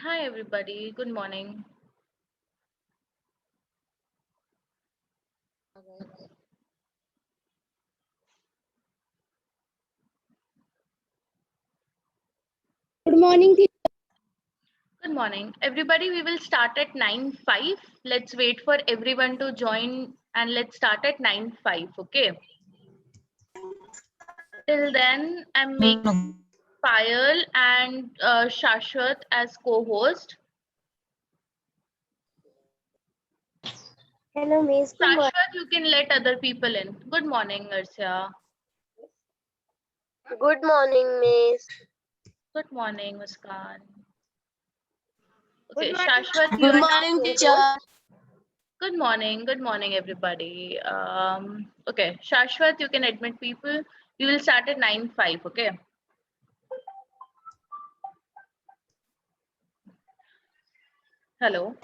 Hi everybody, good morning. Good morning. Good morning. Everybody, we will start at 9:05. Let's wait for everyone to join and let's start at 9:05, okay? Till then, I'm making Payal and Shashwat as co-host. Hello, Miss. Good morning. Shashwat, you can let other people in. Good morning, Arsia. Good morning, Miss. Good morning, Muskan. Good Okay, morning. Shashwat, you Good are now morning, teacher. co-host. Good morning, everybody. Okay, Shashwat, you can admit people. We will start at 9:05, okay? Hello.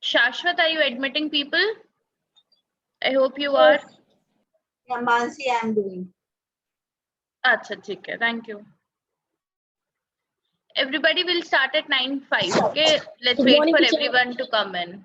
Shashwat, are you admitting people? I hope you are. Yeah, Mansi, I am doing. Acha, theek hai. Thank you. Everybody will start at 9:05, okay? Let's Good wait morning, for teacher. everyone to come in.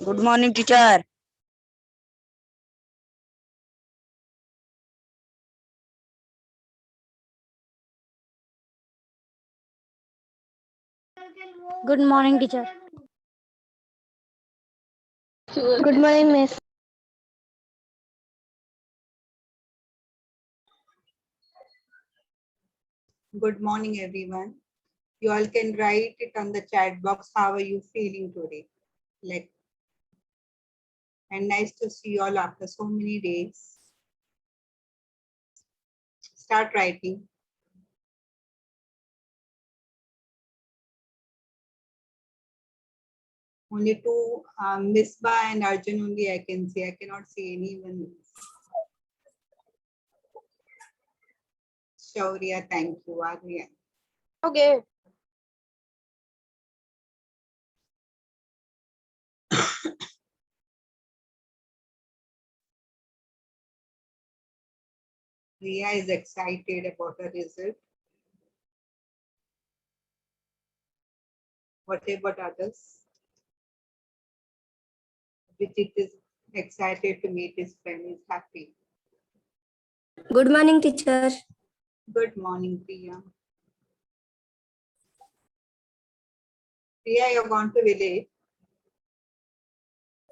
Good morning, teacher. Good morning, teacher. Good morning, Miss. Good morning, everyone. You all can write it on the chat box. How are you feeling today? Like, and nice to see you all after so many days. Start writing. Only two, Misbah and Arjun only I can see. I cannot see anyone else. Shaurya, thank you. Agnia. Okay. Riya is excited about her result. What about others? Vijit is excited to meet his friend. He's happy. Good morning, teacher. Good morning, Priya. Priya, you're gone to village.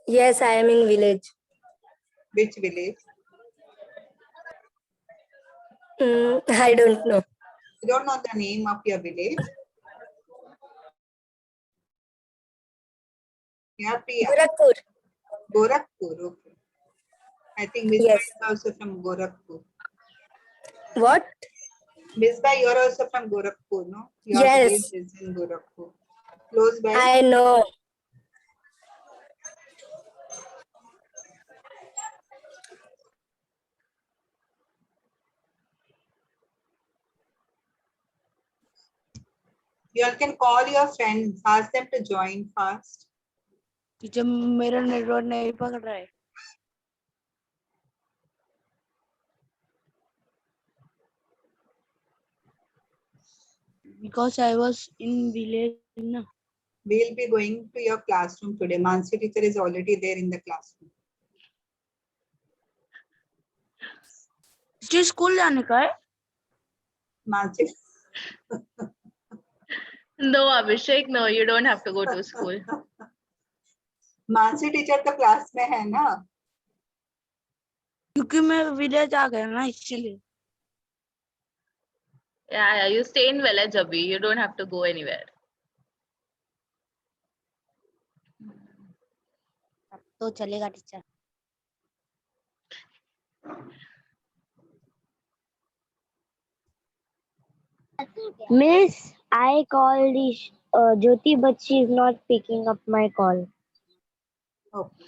Yes, I am in village. Which village? I don't know. You don't know the name of your village? Yeah, Priya. Gorakhpur. Gorakhpur, okay. I think Miss Yes. is also from Gorakhpur. What? Misbah, you're also from Gorakhpur, no? Your village Yes, is in Gorakhpur. Close by. I know. You all can call your friends, ask them to join fast. Teacher मेरा network नहीं पकड़ रहा है because I was in village ना. We'll be going to your classroom today. Mansi teacher is already there in the classroom. तुझे school जाने का है Mansi, No, Abhishek, no, you don't have to go to school. Mansi teacher तो class में है ना? क्योंकि मैं विलेज आ गया ना इसलिए Yeah, you stay in village, Abhi. You don't have to go anywhere. तो चलेगा teacher. Miss, I called Jyoti, but she is not picking up my call. Okay.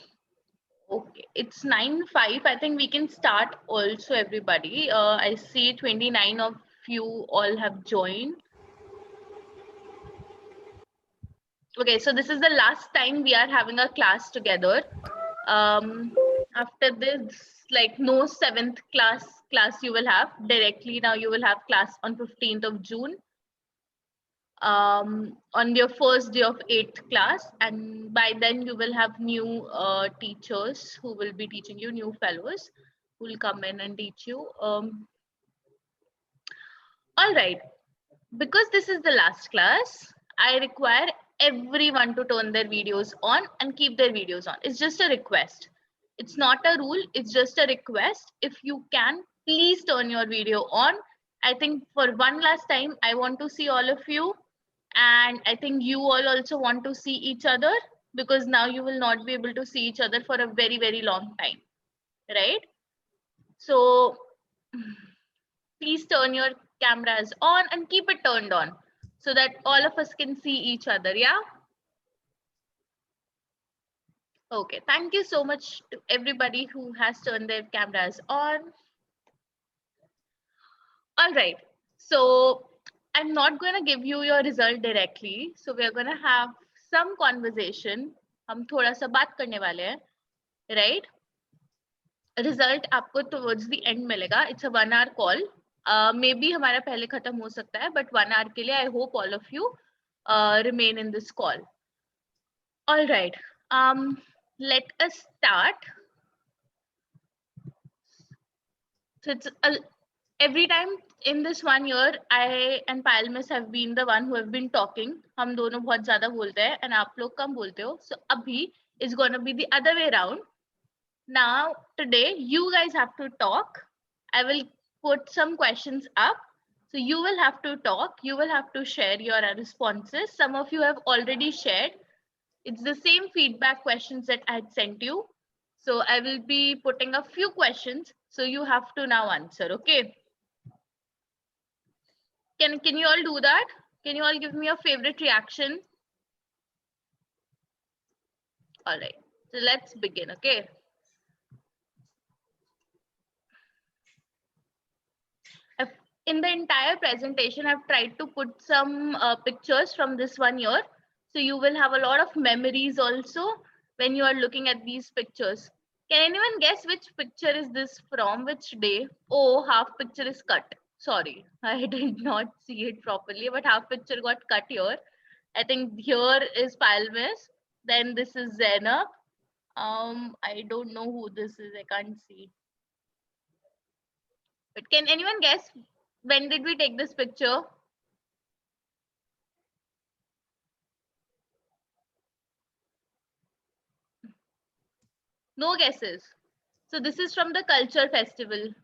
Okay, it's 9:05. I think we can start also, everybody. I see 29 of you all have joined. Okay, so this is the last time we are having a class together. After this, like no 7th class you will have directly. Now you will have class on 15th of June. On your first day of 8th class, and by then you will have new teachers who will be teaching you, new fellows who will come in and teach you. All right, because this is the last class, I require everyone to turn their videos on and keep their videos on. It's just a request. It's not a rule, it's just a request. If you can, please turn your video on. I think for one last time, I want to see all of you. And I think you all also want to see each other, because now you will not be able to see each other for a very, very long time, right? So please turn your cameras on and keep it turned on so that all of us can see each other, yeah? Okay, thank you so much to everybody who has turned their cameras on. All right, so I'm not going to give you your result directly. So we're going to have some conversation. हम थोड़ा सा बात करने वाले हैं, right? Result आपको towards the end मिलेगा. It's a 1 hour call. Maybe हमारा पहले खत्म हो सकता है, but 1 hour के लिए I hope all of you remain in this call. All right, let us start. So it's every time in this 1 year, I and Payal Miss have been the one who have been talking. हम दोनों बहुत ज़्यादा बोलते हैं and आप लोग कम बोलते हो. So अभी is gonna be the other way around. Now today you guys have to talk. I will put some questions up. So you will have to talk. You will have to share your responses. Some of you have already shared. It's the same feedback questions that I had sent you. So I will be putting a few questions. So you have to now answer, okay? Can you all do that? Can you all give me a favorite reaction? All right, so let's begin, okay? In the entire presentation, I've tried to put some pictures from this 1 year. So you will have a lot of memories also when you are looking at these pictures. Can anyone guess which picture is this from, which day? Oh, half picture is cut. Sorry, I did not see it properly, but half picture got cut here. I think here is Payal Miss. Then this is Zainab. I don't know who this is. I can't see. But can anyone guess when did we take this picture? No guesses. So this is from the culture festival.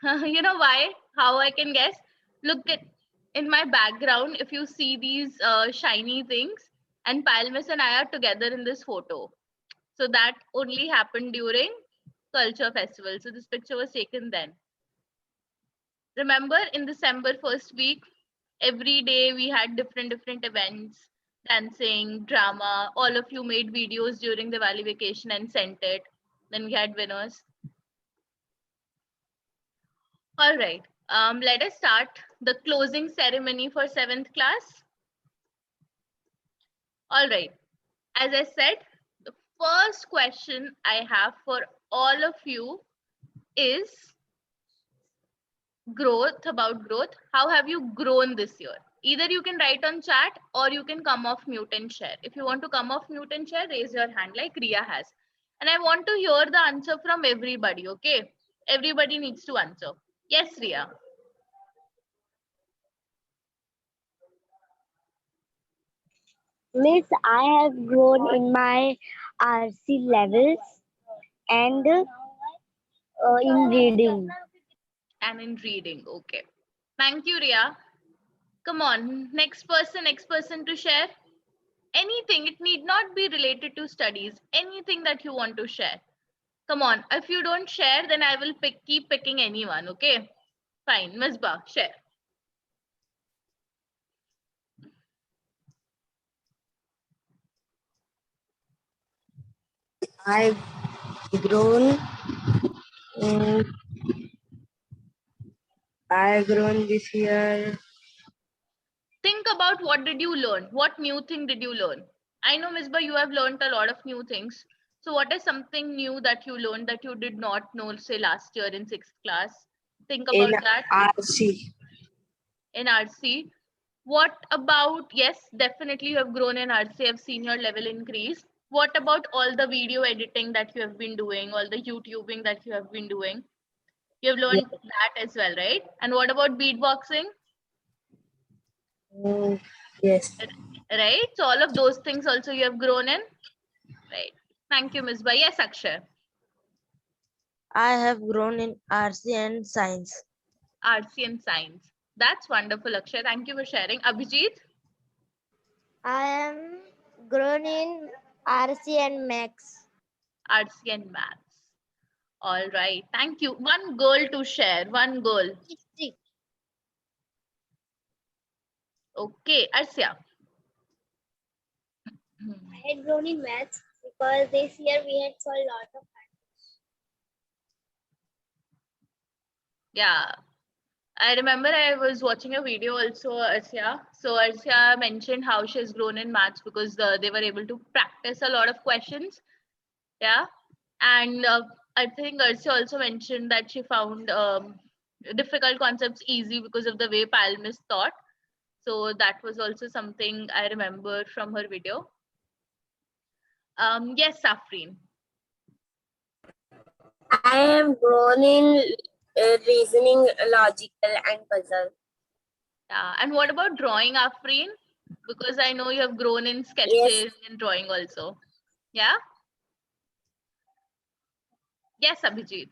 You know why? How I can guess? Look at in my background, if you see these shiny things, and Payal Miss and I are together in this photo. So that only happened during culture festival. So this picture was taken then. Remember in December first week, every day we had different events, dancing, drama. All of you made videos during the Valley vacation and sent it. Then we had winners. All right. Let us start the closing ceremony for 7th class. All right. As I said, the first question I have for all of you is about growth. How have you grown this year? Either you can write on chat or you can come off mute and share. If you want to come off mute and share, raise your hand like Riya has. And I want to hear the answer from everybody, okay? Everybody needs to answer. Yes, Riya. Miss, I have grown in my RC levels and in reading. And in reading, okay. Thank you, Riya. Come on, next person to share. Anything, it need not be related to studies, anything that you want to share. Come on, if you don't share, then I will keep picking anyone, okay? Fine, Misbah, share. I've grown. I've grown this year. Think about what did you learn? What new thing did you learn? I know, Misbah, you have learned a lot of new things. So what is something new that you learned that you did not know, say last year in 6th class? Think In about that. RC. In RC. What about, yes, definitely you have grown in RC. I've seen your level increase. What about all the video editing that you have been doing, all the YouTubing that you have been doing? You have learned that as well, right? And what about beatboxing? Yes. Right? So all of those things also you have grown in, right? Thank you, Ms. Bai. Yes, Akshay. I have grown in RC and science. RC and science. That's wonderful, Akshay. Thank you for sharing. Abhijit? I am grown in RC and Max. RC and maths. All right. Thank you. One goal to share. One goal. Okay, Arsya. I had grown in Maths because this year we had solved a lot of Yeah. I remember I was watching a video also, Arsya. So Arsya mentioned how she has grown in maths because they were able to practice a lot of questions. Yeah. And I think Arsya also mentioned that she found difficult concepts easy because of the way Payal Miss taught. So that was also something I remember from her video. Yes, Safreen. I am grown in reasoning, logical, and puzzle. Yeah. And what about drawing, Afreen? Because I know you have grown in sketches and drawing also. Yeah. Yes, Abhijit.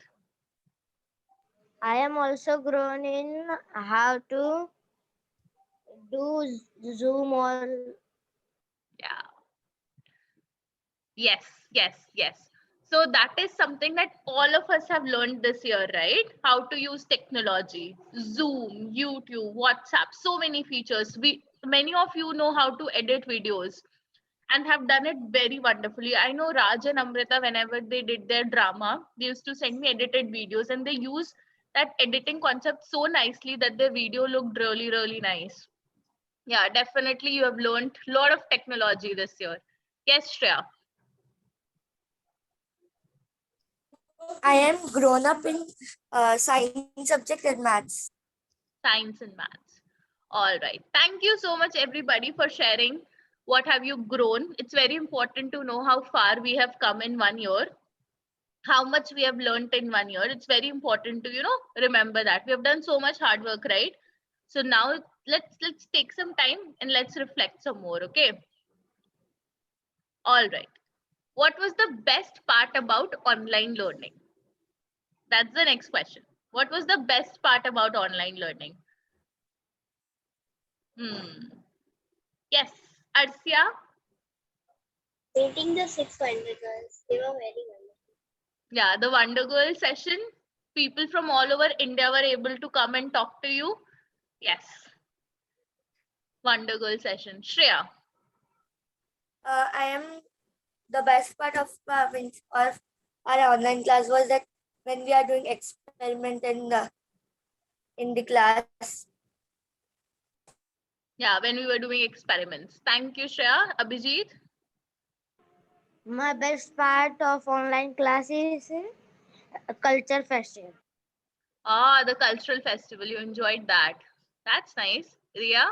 I am also grown in how to do Zoom or Yeah. Yes, yes. So that is something that all of us have learned this year, right? How to use technology, Zoom, YouTube, WhatsApp, so many features. Many of you know how to edit videos and have done it very wonderfully. I know Raj and Amrita, whenever they did their drama, they used to send me edited videos and they use that editing concept so nicely that their video looked really, really nice. Yeah, definitely you have learned a lot of technology this year. Yes, Shreya. I am grown up in science subject and maths. Science and maths. All right. Thank you so much, everybody, for sharing. What have you grown? It's very important to know how far we have come in 1 year, how much we have learned in 1 year. It's very important to, remember that. We have done so much hard work, right? So now let's take some time and let's reflect some more, okay? All right. What was the best part about online learning? That's the next question. What was the best part about online learning? Yes, Arsia? Meeting the 6 Wonder Girls, they were very wonderful. Yeah, the Wonder Girl session. People from all over India were able to come and talk to you. Yes. Wonder Girl session. Shreya? I am the best part of our online class was that when we are doing experiment in the class. Yeah, when we were doing experiments. Thank you, Shreya. Abhijit? My best part of online class is a culture festival. Ah, the cultural festival. You enjoyed that. That's nice. Ria?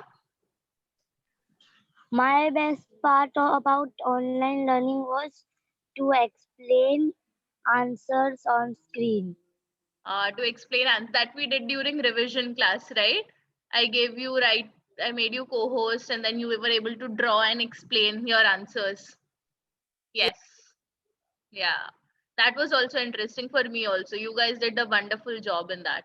My best part about online learning was to explain answers on screen. To explain, and that we did during revision class, right? I gave you, right? I made you co-host, and then you were able to draw and explain your answers. Yes. Yeah. That was also interesting for me also. You guys did a wonderful job in that.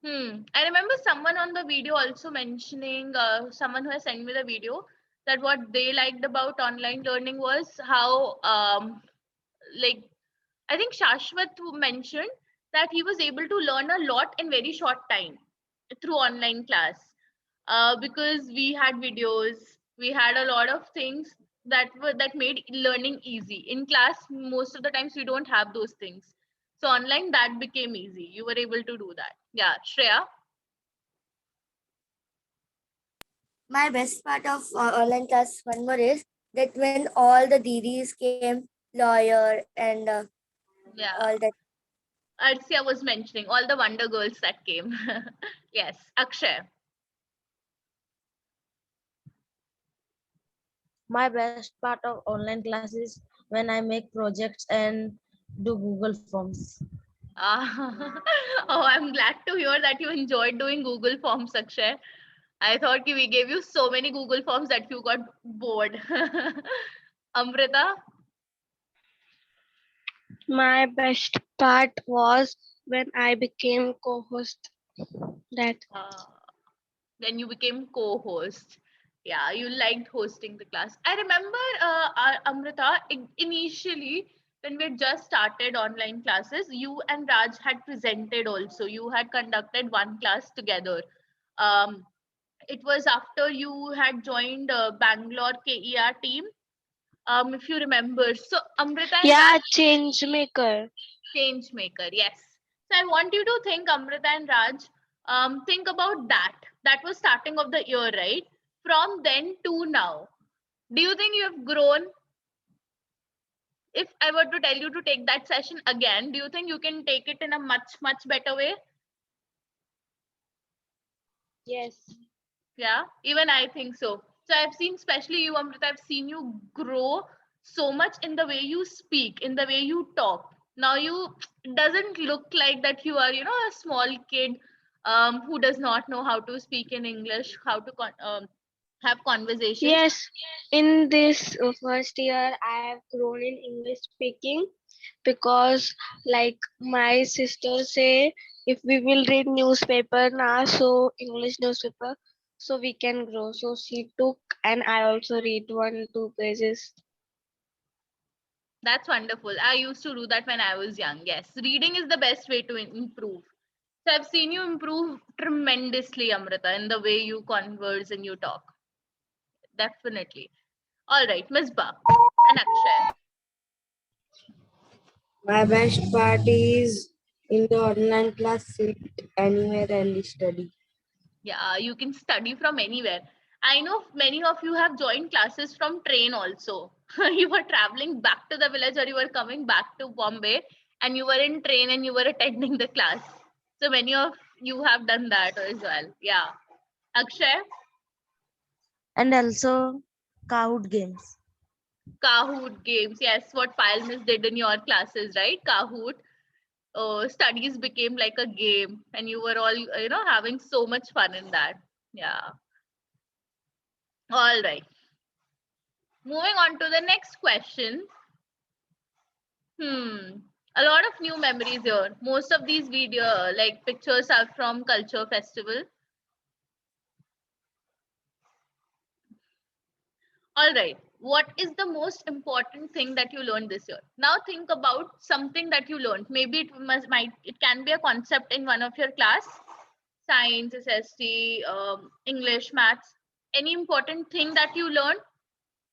I remember someone on the video also mentioning, someone who has sent me the video, that what they liked about online learning was how, like, I think Shashwat mentioned that he was able to learn a lot in very short time through online class, because we had videos, we had a lot of things that made learning easy. In class, most of the times we don't have those things. So online, that became easy. You were able to do that. Yeah, Shreya. My best part of online class one more is that when all the DDs came, lawyer and Yeah, all that. Arsia was mentioning all the Wonder Girls that came. Yes, Akshay. My best part of online class is when I make projects and do Google Forms. Oh, I'm glad to hear that you enjoyed doing Google Forms, Akshay. I thought we gave you so many Google Forms that you got bored. Amrita? My best part was when I became co-host. That Uh, then you became co-host. Yeah, you liked hosting the class. I remember, Amrita, initially when we had just started online classes, you and Raj had presented also. You had conducted one class together. Um, it was after you had joined Bangalore KER team, if you remember. So Amrita and yeah, Raj, change maker. change maker, yes. So I want you to think, Amrita and Raj, think about that. That was starting of the year, right? From then to now, do you think you have grown? If I were to tell you to take that session again, do you think you can take it in a much better way? Yes. Yeah, even I think so. So I've seen, especially you, Amrita, I've seen you grow so much in the way you speak, in the way you talk. Now you, it doesn't look like that you are, a small kid, who does not know how to speak in English, how to have conversations. Yes, in this first year, I have grown in English speaking because, like my sister say, if we will read newspaper now, so English newspaper, so we can grow. So she took, and I also read 1 2 pages. That's wonderful. I used to do that when I was young. Yes, reading is the best way to improve. So I've seen you improve tremendously, Amrita, in the way you converse and you talk. Definitely. All right, Misbah and Akshay. My best part is in the online class, sit anywhere and study. Yeah, you can study from anywhere. I know many of you have joined classes from train also. You were traveling back to the village or you were coming back to Bombay and you were in train and you were attending the class. So many of you have done that as well. Yeah. Akshay, And also Kahoot games. Kahoot games. Yes, what Pile Miss did in your classes, right? Kahoot. Studies became like a game and you were all, having so much fun in that. Yeah. All right. Moving on to the next question. Hmm. A lot of new memories here. Most of these video like pictures are from culture festival. All right. What is the most important thing that you learned this year? Now think about something that you learned. Maybe it can be a concept in one of your class, science, SST, English, maths, any important thing that you learned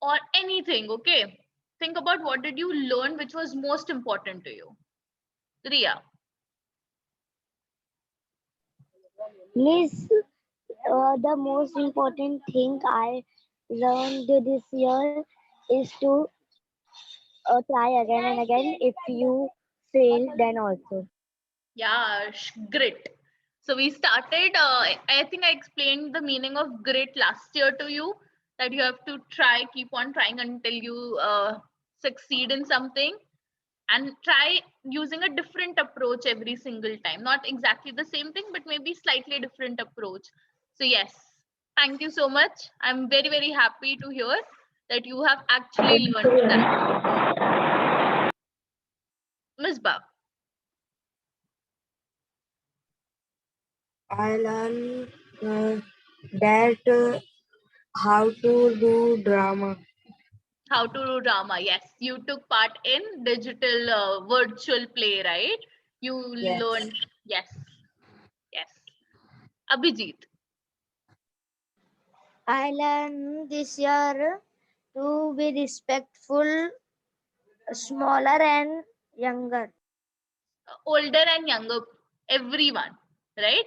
or anything. Okay. Think about what did you learn which was most important to you. Riya. Miss, the most important thing I learned this year is to try again and again. If you fail, then also. Yeah, grit. So we started, I think I explained the meaning of grit last year to you, that you have to try, keep on trying until you succeed in something, and try using a different approach every single time. Not exactly the same thing, but maybe slightly different approach. So yes, thank you so much. I'm very, very happy to hear that you have actually learned that. Ms. Bab. I learned that how to do drama. How to do drama. Yes, you took part in digital virtual play, right? You Yes. learned. Yes, yes. Abhijit. I learned this year to be respectful, smaller and younger. Older and younger, everyone, right?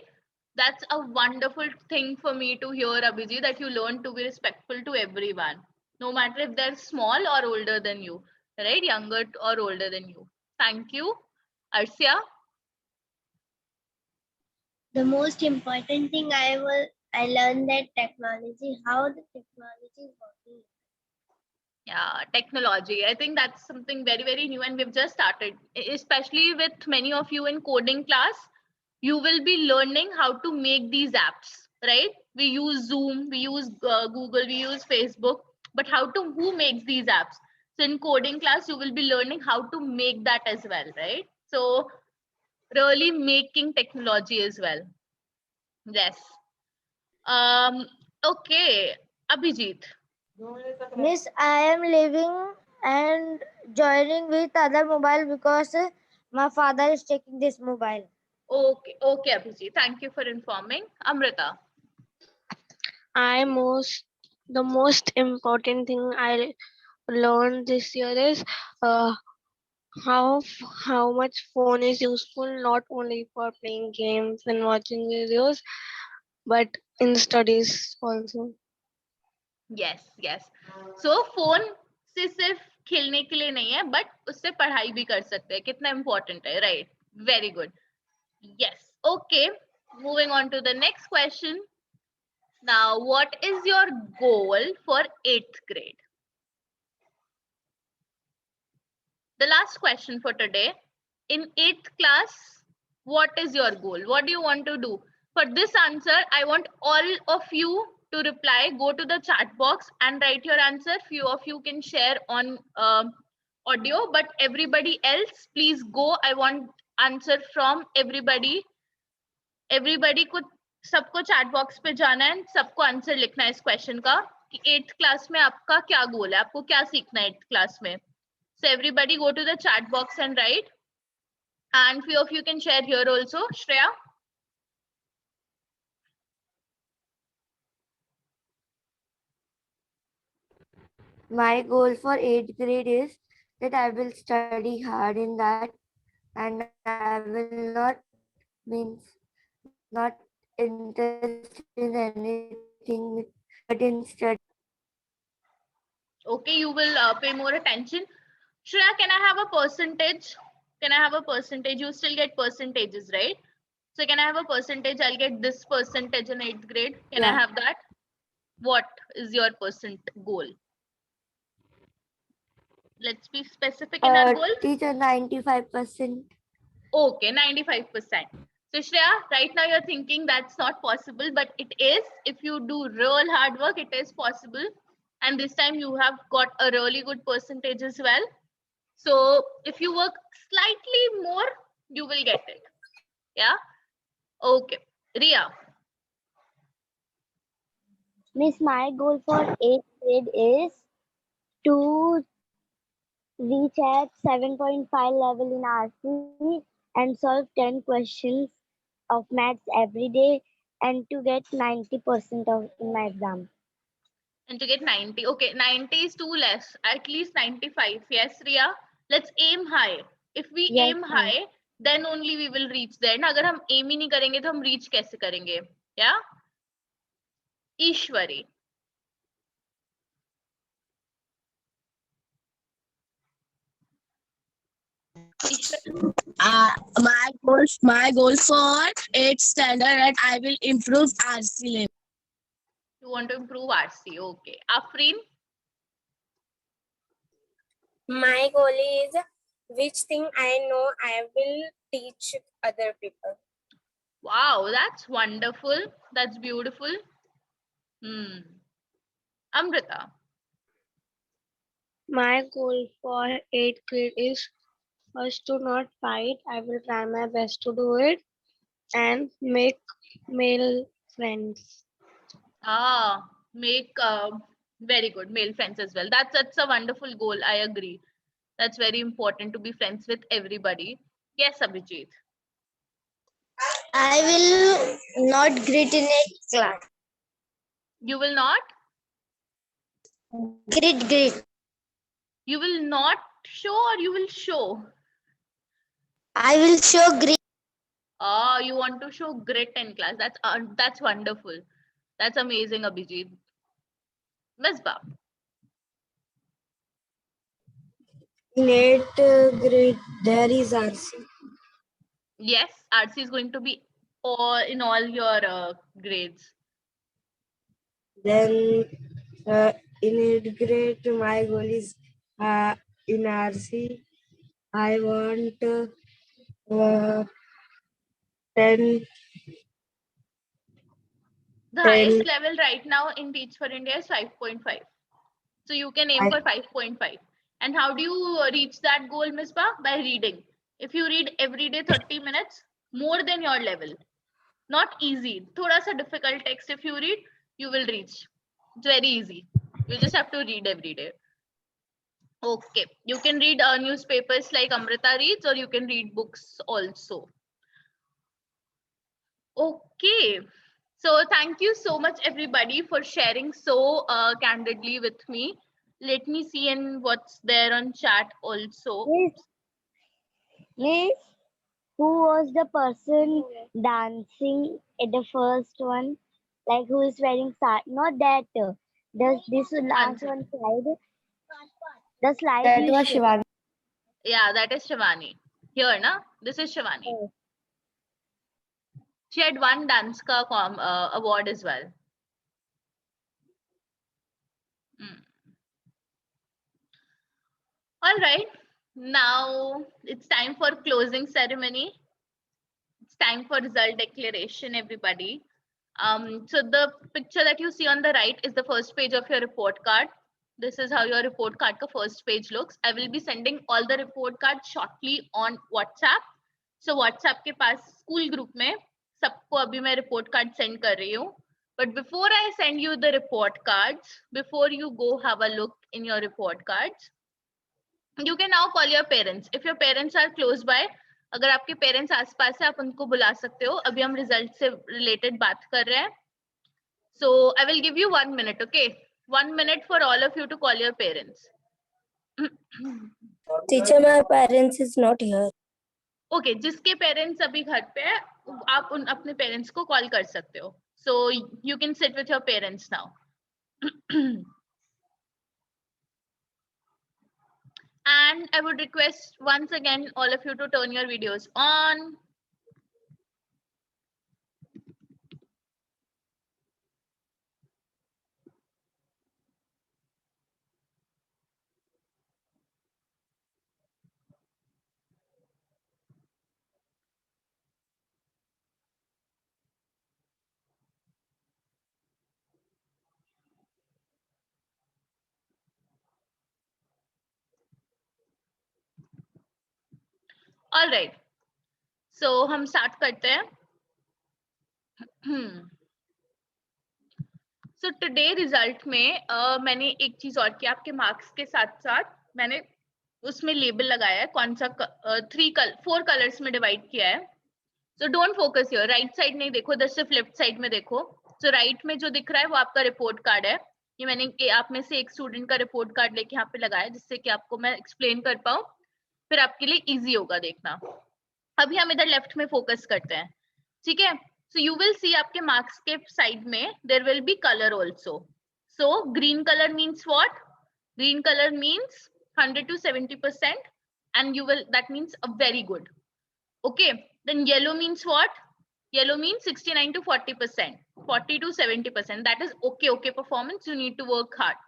That's a wonderful thing for me to hear, Abhijit, that you learn to be respectful to everyone, no matter if they're small or older than you, right? Younger or older than you. Thank you. Arsia. The most important thing I learned that technology, how the technology is working. Yeah, technology. I think that's something very, very new, and we've just started, especially with many of you in coding class. You will be learning how to make these apps, right? We use Zoom, we use Google, we use Facebook, but who makes these apps? So in coding class, you will be learning how to make that as well, right? So really making technology as well. Yes. Okay, Abhijit. Miss, I am leaving and joining with other mobile because my father is taking this mobile. Okay, okay, Abhijit. Thank you for informing. Amrita. The most important thing I learned this year is uh, how how much phone is useful not only for playing games and watching videos but in studies also. Yes, yes. So phone से सिर्फ खेलने के लिए नहीं है, but उससे पढ़ाई भी कर सकते हैं. कितना important है, right? Very good. Yes. Okay. Moving on to the next question. Now, what is your goal for 8th grade? The last question for today. In 8th class, what is your goal? What do you want to do? For this answer, I want all of you to reply. Go to the chat box and write your answer. Few of you can share on audio, but everybody else, please go. I want answer from everybody. Everybody को सबको chat box पे जाना है, सबको answer लिखना है इस question का कि 8th क्लास में आपका क्या गोल है, आपको क्या सीखना है 8th क्लास में. So everybody go to the chat box and write. And few of you can share here also. Shreya. My goal for 8th grade is that I will study hard in that and I will not means not interested in anything but in study. Okay, you will pay more attention. Shreya, can I have a percentage? Can I have a percentage? You still get percentages, right? So can I have a percentage? I'll get this percentage in 8th grade. Can I Yeah. have that? What is your percent goal? Let's be specific in our goal. Teacher, 95%. Okay, 95%. So Shreya, right now you're thinking that's not possible, but it is. If you do real hard work, it is possible. And this time you have got a really good percentage as well. So if you work slightly more, you will get it. Yeah. Okay. Ria. Miss, my goal for 8th grade is to reach at 7.5 level in RC and solve 10 questions of maths every day and to get 90% of in my exam. And to get 90. Okay, 90 is too less. At least 95. Yes, Ria. Let's aim high. If we Yes, aim ma'am. high, then only we will reach there. ना अगर हम aim ही नहीं करेंगे तो हम reach कैसे करेंगे? Yeah. Ishwari. Ishwari. My goal for 8th standard that I will improve RC level. You want to improve RC. Okay. Afreen. My goal is which thing I know I will teach other people. Wow, that's wonderful. That's beautiful. Amrita. My goal for 8th grade is first to not fight. I will try my best to do it and make male friends. Make very good male friends as well. That's a wonderful goal. I agree. That's very important to be friends with everybody. Yes, Abhijit. I will not grit in a class. You will not. Grit. You will not show, or you will show. I will show grit. You want to show grit in class. That's wonderful. That's amazing, Abhijit. Misbah. In 8th grade, there is RC. Yes, RC is going to be in all your grades. Then in 8th grade, my goal is in RC. I want 10. The highest level right now in Teach for India is 5.5. So you can aim for 5.5. And how do you reach that goal, Misbah? By reading. If you read every day 30 minutes, more than your level. Not easy. Thoda sa difficult text if you read, you will reach. It's very easy. You just have to read every day. Okay. You can read newspapers like Amrita reads, or you can read books also. Okay. So thank you so much, everybody, for sharing so candidly with me. Let me see and what's there on chat also. Miss, who was the person dancing at the first one? Like who is wearing not that. Does this last one slide? The slide That you was showed. Shivani. Yeah, that is Shivani. Here, na? This is Shivani. Oh. She had won dance ka award as well. All right. Now it's time for closing ceremony. It's time for result declaration, everybody. So the picture that you see on the right is the first page of your report card. This is how your report card ka first page looks. I will be sending all the report cards shortly on WhatsApp. So WhatsApp के पास school group में सबको अभी मैं report card send कर रही हूँ. But before I send you the report cards, before you go have a look in your report cards, you can now call your parents. If your parents are close by, अगर आपके parents आसपास है आप उनको बुला सकते हो. अभी हम रिजल्ट से रिलेटेड बात कर रहे हैं. So I will give you 1 minute, okay? 1 minute for all of you to call your parents. Teacher, my parents is not here. Okay, जिसके पेरेंट्स अभी घर पे है आप अपने पेरेंट्स को कॉल कर सकते हो. So you can sit with your parents now. And I would request once again all of you to turn your videos on. All right, so हम स्टार्ट करते हैं. सो टुडे रिजल्ट में मैंने एक चीज और किया, आपके मार्क्स के साथ साथ मैंने उसमें लेबल लगाया है, कौन सा 4 कलर्स में डिवाइड किया है. So don't focus your right side नहीं देखो, सिर्फ लेफ्ट साइड में देखो. सो राइट में जो दिख रहा है वो आपका रिपोर्ट कार्ड है. ये मैंने आप में से एक स्टूडेंट का रिपोर्ट कार्ड लेके यहाँ पे लगाया, जिससे कि आपको मैं एक्सप्लेन कर पाऊँ, फिर आपके लिए इजी होगा देखना. अभी हम इधर लेफ्ट में फोकस करते हैं, ठीक है. सो यू विल सी आपके मार्क्स के साइड में there will be colour also. So green colour means what? Green colour means 100 to 70%, and you will, that means a very good. Okay, then yellow means what? Yellow means 69 to 40%, 40 to 70%. That is okay performance. You need to work hard.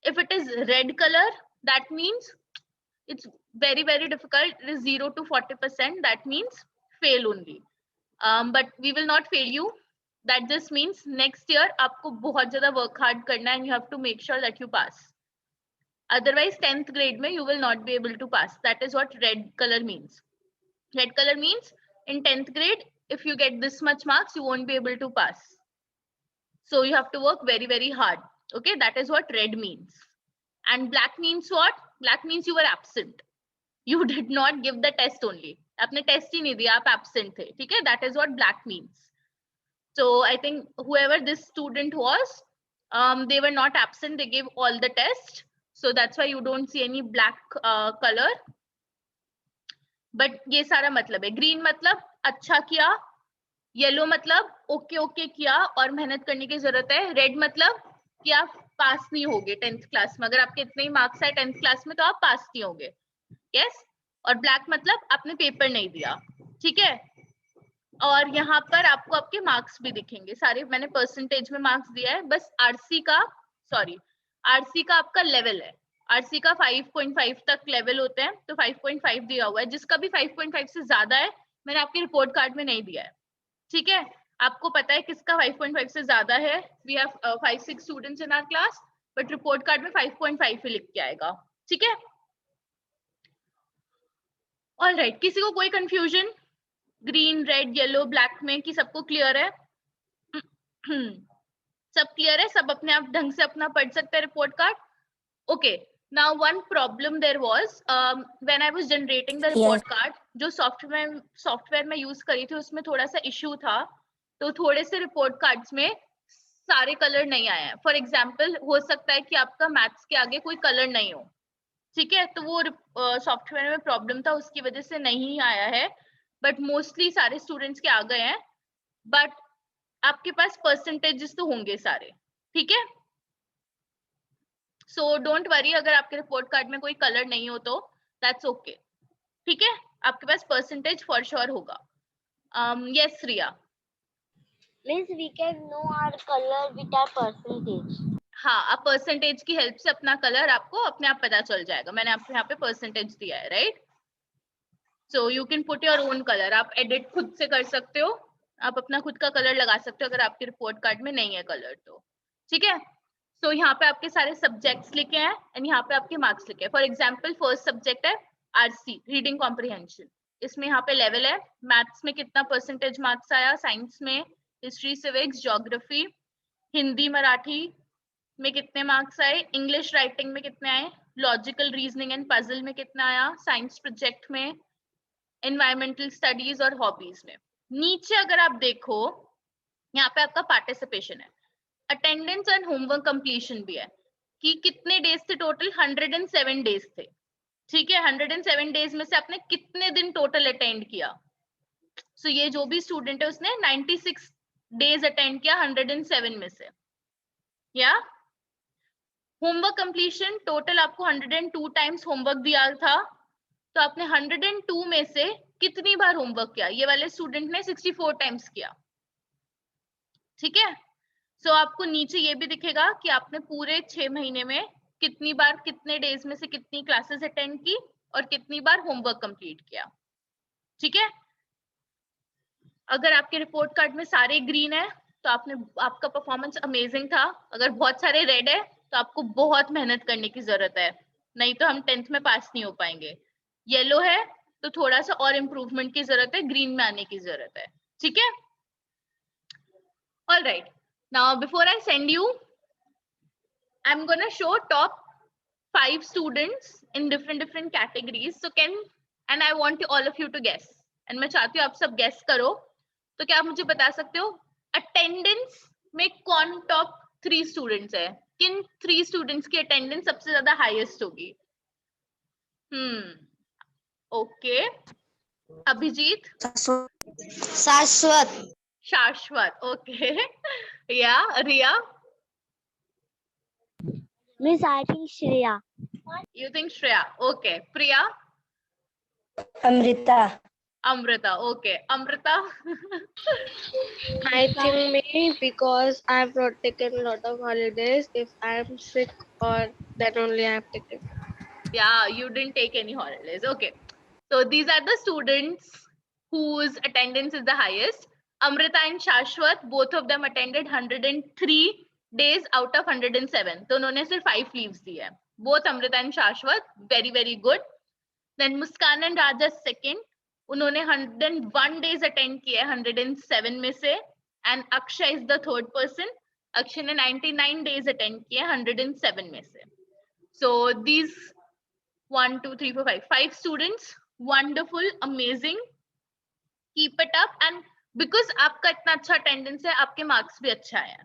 If it is red color, that means it's very difficult. It is 0 to 40%. That means fail only. But we will not fail you. That just means next year आपको बहुत ज़्यादा work hard करना है, and you have to make sure that you pass. Otherwise 10th grade में you will not be able to pass. That is what red color means. Red color means in 10th grade, if you get this much marks, you won't be able to pass. So you have to work very hard. Okay, that is what red means. And black means what? Black means you were absent. You did not give the test only. आपने test ही नहीं दिया, आप absent थे, ठीक है? That is what black means. So I think whoever this student was, they were not absent. They gave all the test. So that's why you don't see any black color. But ये सारा मतलब है. Green मतलब अच्छा किया, yellow मतलब okay किया और मेहनत करने की जरूरत है, रेड मतलब कि आप पास नहीं होगे 10th क्लास में. अगर आपके इतने ही मार्क्स आए 10th क्लास में तो आप पास नहीं होगे. यस. और ब्लैक मतलब आपने पेपर नहीं दिया, ठीक है. और यहाँ पर आपको आपके मार्क्स भी दिखेंगे सारे. मैंने परसेंटेज में मार्क्स दिया है, बस आरसी का आपका लेवल है. आरसी का 5.5 तक लेवल होते हैं, तो 5.5 दिया हुआ है. जिसका भी 5.5 से ज्यादा है मैंने आपके रिपोर्ट कार्ड में नहीं दिया है, ठीक है. आपको पता है किसका 5.5 से ज्यादा है. We have 5-6 students in our class, but report card में 5.5 ही लिख के आएगा, ठीक है. ऑल राइट, किसी को कोई confusion green, red, yellow, black में कि सबको क्लियर है? सब क्लियर है? सब अपने आप ढंग से अपना पढ़ सकते हैं report card? Okay. Now one problem there was when I was generating the report card, जो सॉफ्टवेयर में यूज करी थी उसमें थोड़ा सा इश्यू था, तो थोड़े से रिपोर्ट कार्ड्स में सारे कलर नहीं आए हैं. फॉर एग्जांपल हो सकता है कि आपका मैथ्स के आगे कोई कलर नहीं हो, ठीक है, तो वो सॉफ्टवेयर में प्रॉब्लम था, उसकी वजह से नहीं आया है. बट मोस्टली सारे स्टूडेंट्स के आ गए हैं. बट आपके पास परसेंटेजेस तो होंगे सारे, ठीक है. सो डोंट वरी अगर आपके रिपोर्ट कार्ड में कोई कलर नहीं हो तो दैट्स ओके, ठीक है. आपके पास परसेंटेज फॉर श्योर होगा. Yes Riya. Means we can know our color with our percentage. हाँ, आप परसेंटेज की हेल्प से अपना कलर आपको अपने आप पता चल जाएगा. मैंने आपको यहाँ पे परसेंटेज दिया है, right. So you can put your own colour. आप एडिट खुद से कर सकते हो, आप अपना खुद का कलर लगा सकते हो अगर आपके रिपोर्ट कार्ड में नहीं है कलर तो, ठीक है. तो यहाँ पे आपके सारे सब्जेक्ट्स लिखे हैं एंड यहाँ पे आपके मार्क्स लिखे हैं. फॉर एग्जांपल फर्स्ट सब्जेक्ट है आरसी, रीडिंग कॉम्प्रिहेंशन. इसमें यहाँ पे लेवल है. मैथ्स में कितना परसेंटेज मार्क्स आया, साइंस में, history, civics, geography, Hindi, Marathi में कितने मार्क्स आए, इंग्लिश राइटिंग में कितने आए, लॉजिकल रीजनिंग एंड पजल में कितना आया, साइंस प्रोजेक्ट में, एनवायरमेंटल स्टडीज और हॉबीज में. नीचे अगर आप देखो यहाँ पे आपका पार्टिसिपेशन है, अटेंडेंस एंड होमवर्क कंप्लीशन भी है कि कितने डेज थे टोटल. 107 डेज थे, ठीक है. 107 डेज में से आपने कितने दिन टोटल अटेंड किया. सो ये जो भी स्टूडेंट है उसने 96 डेज अटेंड किया 107 में से. या होमवर्क कंप्लीशन टोटल आपको 102 टाइम्स होमवर्क दिया था, तो आपने 102 में से कितनी बार होमवर्क किया. ये वाले स्टूडेंट ने 64 टाइम्स किया, ठीक है. सो आपको नीचे ये भी दिखेगा कि आपने पूरे 6 महीने में कितनी बार, कितने डेज में से कितनी क्लासेस अटेंड की और कितनी बार होमवर्क कंप्लीट किया, ठीक है. अगर आपके रिपोर्ट कार्ड में सारे ग्रीन है तो आपका परफॉर्मेंस अमेजिंग था. अगर बहुत सारे रेड है तो आपको बहुत मेहनत करने की जरूरत है, नहीं तो हम 10th में पास नहीं हो पाएंगे. येलो है तो थोड़ा सा और इम्प्रूवमेंट की जरूरत है, ग्रीन में आने की जरूरत है, ठीक है? All right. Now, before I send you, I'm gonna show top 5 students in different categories. So and I want all of you to guess. And मैं चाहती हूँ आप सब guess करो. तो क्या आप मुझे बता सकते हो attendance में कौन top 3 students है? किन 3 students की attendance सबसे ज्यादा highest होगी? Okay. अभिजीत? शाश्वत. शाश्वत. Okay. Yeah. Riya? Miss, I think Shreya. You think Shreya? Okay. Priya? Amrita. Amrita. Okay. Amrita? I think me because I've not taken a lot of holidays. If I'm sick or then only I've taken. Yeah, you didn't take any holidays. Okay. So these are the students whose attendance is the highest. Amrita and Shashwat, both of them attended 103 days out of 107. तो उन्होंने सिर्फ 5 leaves दी है. Both Amrita and Shashwat, very good. Then Muskan and Raja second. उन्होंने 101 days attend किए 107 में से. And Akshay is the third person. Akshay ने 99 days attend किए 107 में से. So these 1, 2, 3, 4, 5 students, wonderful, amazing. Keep it up, and because आपका इतना अच्छा attendance है, आपके marks भी अच्छा है,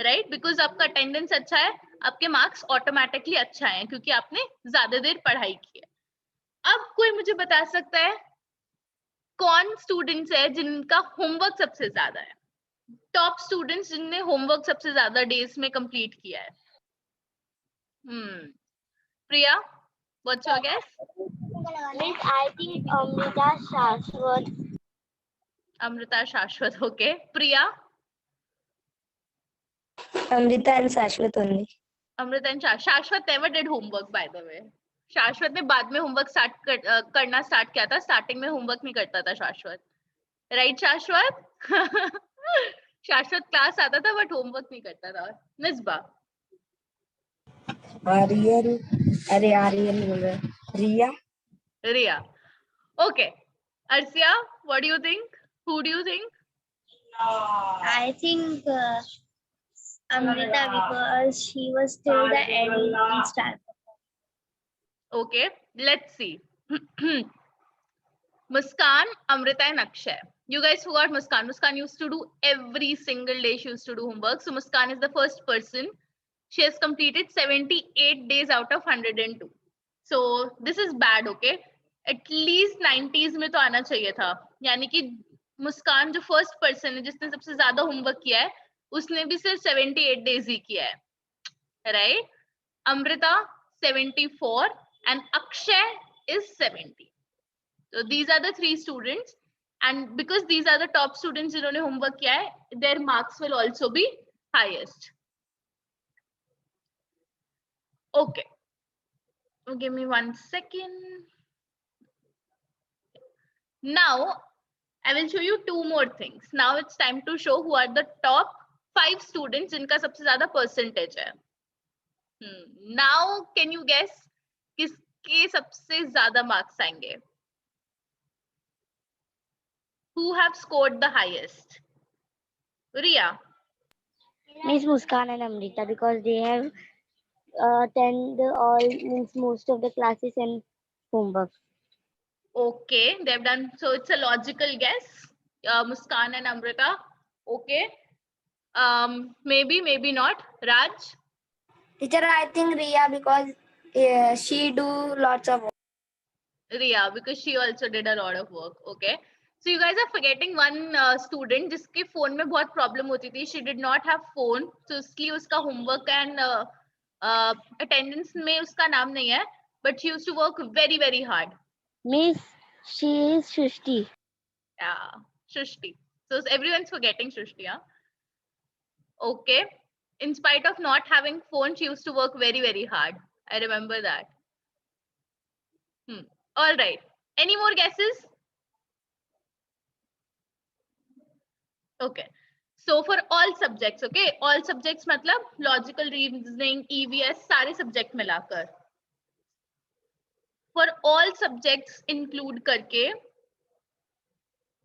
right? Because आपका attendance अच्छा है, आपके marks automatically अच्छा है, क्योंकि आपने ज्यादा देर पढ़ाई की है. अब कोई मुझे बता सकता है कौन students है जिनका homework सबसे ज्यादा है? Top students जिनने homework सबसे ज्यादा days में complete किया है. Priya, what's your guess? Miss, I think Amrita, Shashwat. Amrita, Shashwat, okay. Priya? Amrita and Shashwat only. Amrita and Shashwat never did homework, by the way. Shashwat ने बाद में homework करना start किया था. Starting में homework नहीं करता था Shashwat. Right, Shashwat? Shashwat class आता था but homework नहीं करता था. Misbah? आर्यन. अरे आर्यन बोल रहे हैं. रिया. Riya. Okay. Arsia, what do you think? Who do you think? I think Amrita, because she was till the end in start. Okay, let's see. Muskan, Amrita and Akshay. You guys forgot Muskan. Muskan used to do every single day. She used to do homework. So Muskan is the first person. She has completed 78 days out of 102. So this is bad, okay? At least 90s में तो आना चाहिए था. यानी कि मुस्कान जो first person है जिसने सबसे ज्यादा होमवर्क किया है, उसने भी सिर्फ 78 days ही किया है, right? Amrita 74 and Akshay is 70. So these are the 3 students, and because these are the top students जिन्होंने homework किया है, their marks will also be highest. Okay. Give me 1 second. Now I will show you 2 more things. Now it's time to show who are the top 5 students जिनका सबसे ज्यादा percentage है. Now can you guess किसके सबसे ज्यादा marks आएंगे? Who have scored the highest? Riya? Miss Muskan and Amrita, because they have attend most of the classes and homework. Okay, they've done, so it's a logical guess. Muskan and Amrita. Okay. Maybe not. Raj? Teacher, I think Riya, because she do lots of work. Riya, because she also did a lot of work. Okay. So you guys are forgetting one student जिसके phone में बहुत problem होती थी. She did not have phone, so इसलिए उसका homework and attendance में उसका नाम नहीं है. But she used to work very hard. Miss, she is Shrishti. Yeah, Shrishti. So everyone's forgetting Shrishti, huh? Okay. In spite of not having phone, she used to work very hard. I remember that. All right. Any more guesses? Okay. So for all subjects, okay? All subjects मतलब logical reasoning, EVS, सारे subject मिलाकर. for all subjects include karke,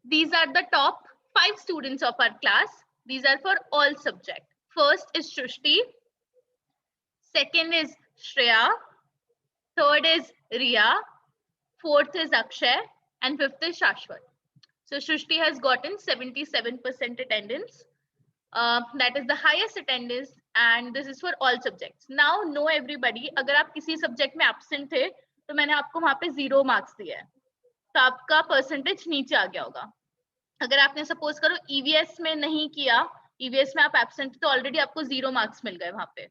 these are the top 5 students of our class. These are for all subjects. First is Shrishti, second is Shreya, third is Riya, fourth is Akshay, and fifth is Shashwat. So Shrishti has gotten 77% attendance. That is the highest attendance, and this is for all subjects. Now know everybody, अगर आप किसी subject में absent थे, तो मैंने आपको वहाँ पे 0 marks दिए हैं, तो आपका percentage नीचे आ गया होगा. अगर आपने suppose करो EVS में नहीं किया, EVS में आप absent थे, तो already आपको 0 marks मिल गए वहाँ पे.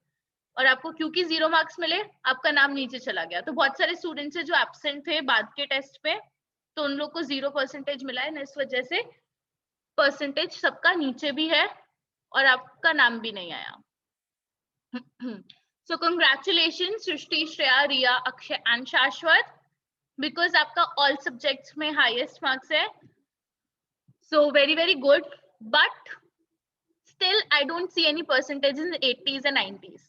और आपको क्योंकि 0 marks मिले, आपका नाम नीचे चला गया. तो बहुत सारे students हैं जो absent थे बाद के test पे, तो उन लोग को 0% मिला है, इस वजह से percentage सबका नीचे भी है और आपका नाम भी नहीं आया. So congratulations Shrishti, Shreya, Riya, Akshay and Shashwat, because आपका all subjects में highest marks है. So very good, but still I don't see any percentages in the 80s and 90s.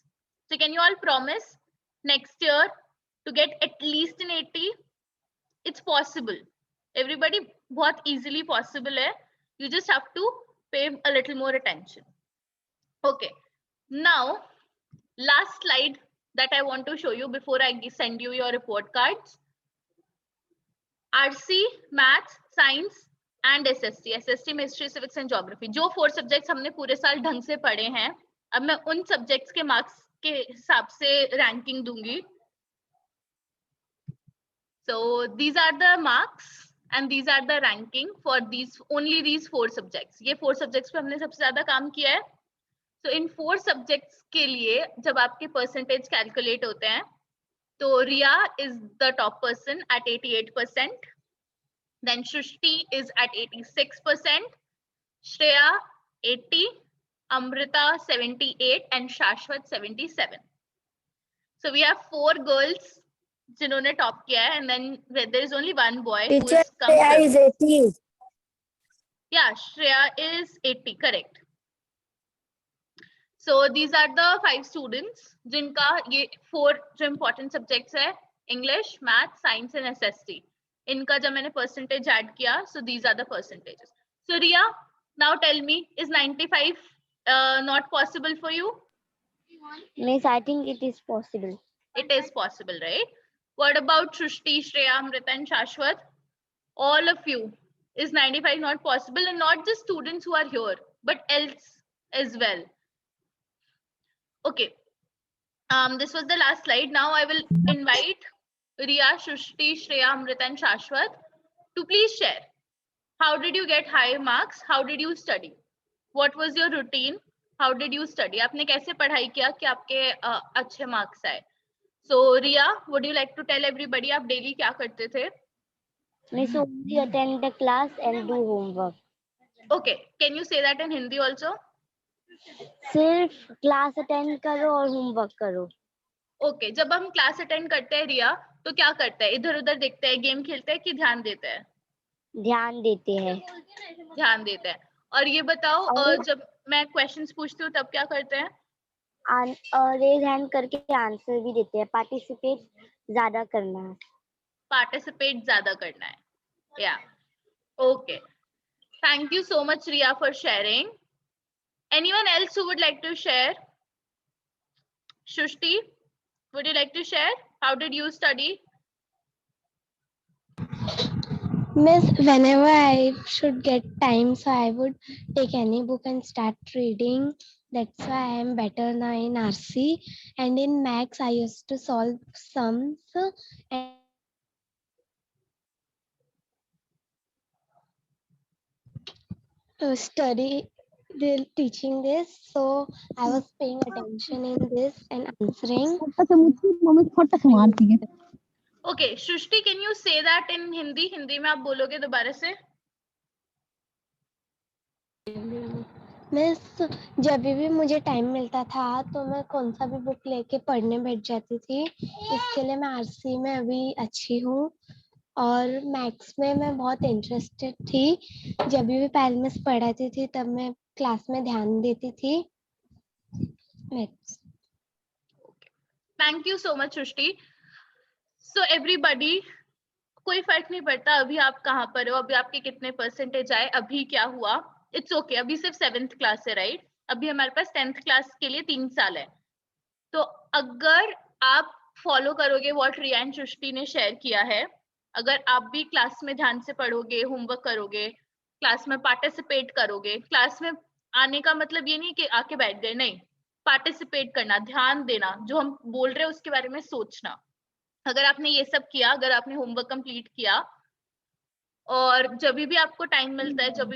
So can you all promise next year to get at least an 80? It's possible. Everybody, बहुत easily possible है. You just have to pay a little more attention. Okay, now last slide that I want to show you before I send you your report cards. RC, Maths, Science and SST. SST में History, Civics and Geography. जो 4 subjects हमने पूरे साल ढंग से पढ़े हैं, अब मैं उन subjects के marks के हिसाब से ranking दूंगी. So these are the marks and these are the ranking for only these 4 subjects. ये 4 subjects पे हमने सबसे ज्यादा काम किया है. So in 4 subjects के लिए जब आपके percentage calculate होते हैं, तो Riya is the top person at 88%. Then Shrishti is at 86%, Shreya 80, Amrita 78 and Shashwat 77. So we have 4 girls जिन्होंने top किया है, and then there is only 1 boy who Teacher, is come. Shreya is 80. Yeah, Shreya is 80, correct. So these are the 5 students जिनका ये 4 जो important subjects है, English, Math, Science and SST. इनका जब मैंने percentage add किया, so these are the percentages. So Riya, now tell me, is 95 not possible for you? Miss, I think it is possible. It is possible, right? What about Shrishti, Shreya, Amrita and Shashwat? All of you, is 95 not possible? And not just students who are here, but else as well. Okay, this was the last slide. Now I will invite Riya, Shrishti, Shreya, Amrita and Shashwat to please share. How did you get high marks? How did you study? What was your routine? How did you study? आपने कैसे पढ़ाई किया कि आपके अच्छे marks आए? So Riya, would you like to tell everybody आप daily क्या करते थे? Miss, only attend the class and do homework. Okay, can you say that in Hindi also? सिर्फ क्लास अटेंड करो और होमवर्क करो. ओके, जब हम क्लास अटेंड करते हैं रिया, तो क्या करते हैं? इधर उधर देखते हैं, गेम खेलते हैं कि ध्यान देते हैं? ध्यान देते हैं. ध्यान देते हैं. और ये बताओ, जब मैं क्वेश्चंस पूछती हूँ तब क्या करते हैं? रेज हैंड करके आंसर भी देते हैं. पार्टिसिपेट ज्यादा करना है. पार्टिसिपेट ज्यादा करना है. या okay, thank you so much Riya for sharing. Anyone else who would like to share? Shrishti, would you like to share? How did you study? Miss, whenever I should get time, so I would take any book and start reading. That's why I am better now in RC. And in Maths, I used to solve sums and study the teaching this. So I was paying attention in this and answering. Okay, Shrishti, can you say that in Hindi? Hindi में आप बोलोगे दोबारा से? Miss, जब भी मुझे time मिलता था तो मैं कौन सा भी बुक लेके पढ़ने बैठ जाती थी. इसके लिए मैं आरसी में अभी अच्छी हूँ और मैथ्स में मैं बहुत इंटरेस्टेड थी. जब भी पेरेंट्स पढ़ाती थी तब मैं क्लास में ध्यान देती थी. Thank you so much, Shrishti. So everybody, कोई फर्क नहीं पड़ता अभी आप कहाँ पर हो, अभी आपके कितने परसेंटेज आए, अभी क्या हुआ, इट्स ओके। अभी सिर्फ 7th क्लास है, राइट? अभी हमारे पास 10th क्लास के लिए 3 साल है। तो अगर आप फॉलो करोगे व्हाट रिया एंड सृष्टि ने शेयर किया है, अगर आप भी क्लास में ध्यान से पढ़ोगे, होमवर्क करोगे, क्लास में पार्टिसिपेट करोगे, क्लास में आने का मतलब ये नहीं कि आके बैठ गए, नहीं, पार्टिसिपेट करना, ध्यान देना, जो हम बोल रहे हैं उसके बारे में सोचना। अगर आपने ये सब किया, अगर आपने होमवर्क कंप्लीट किया और जब भी आपको टाइम मिलता है, जब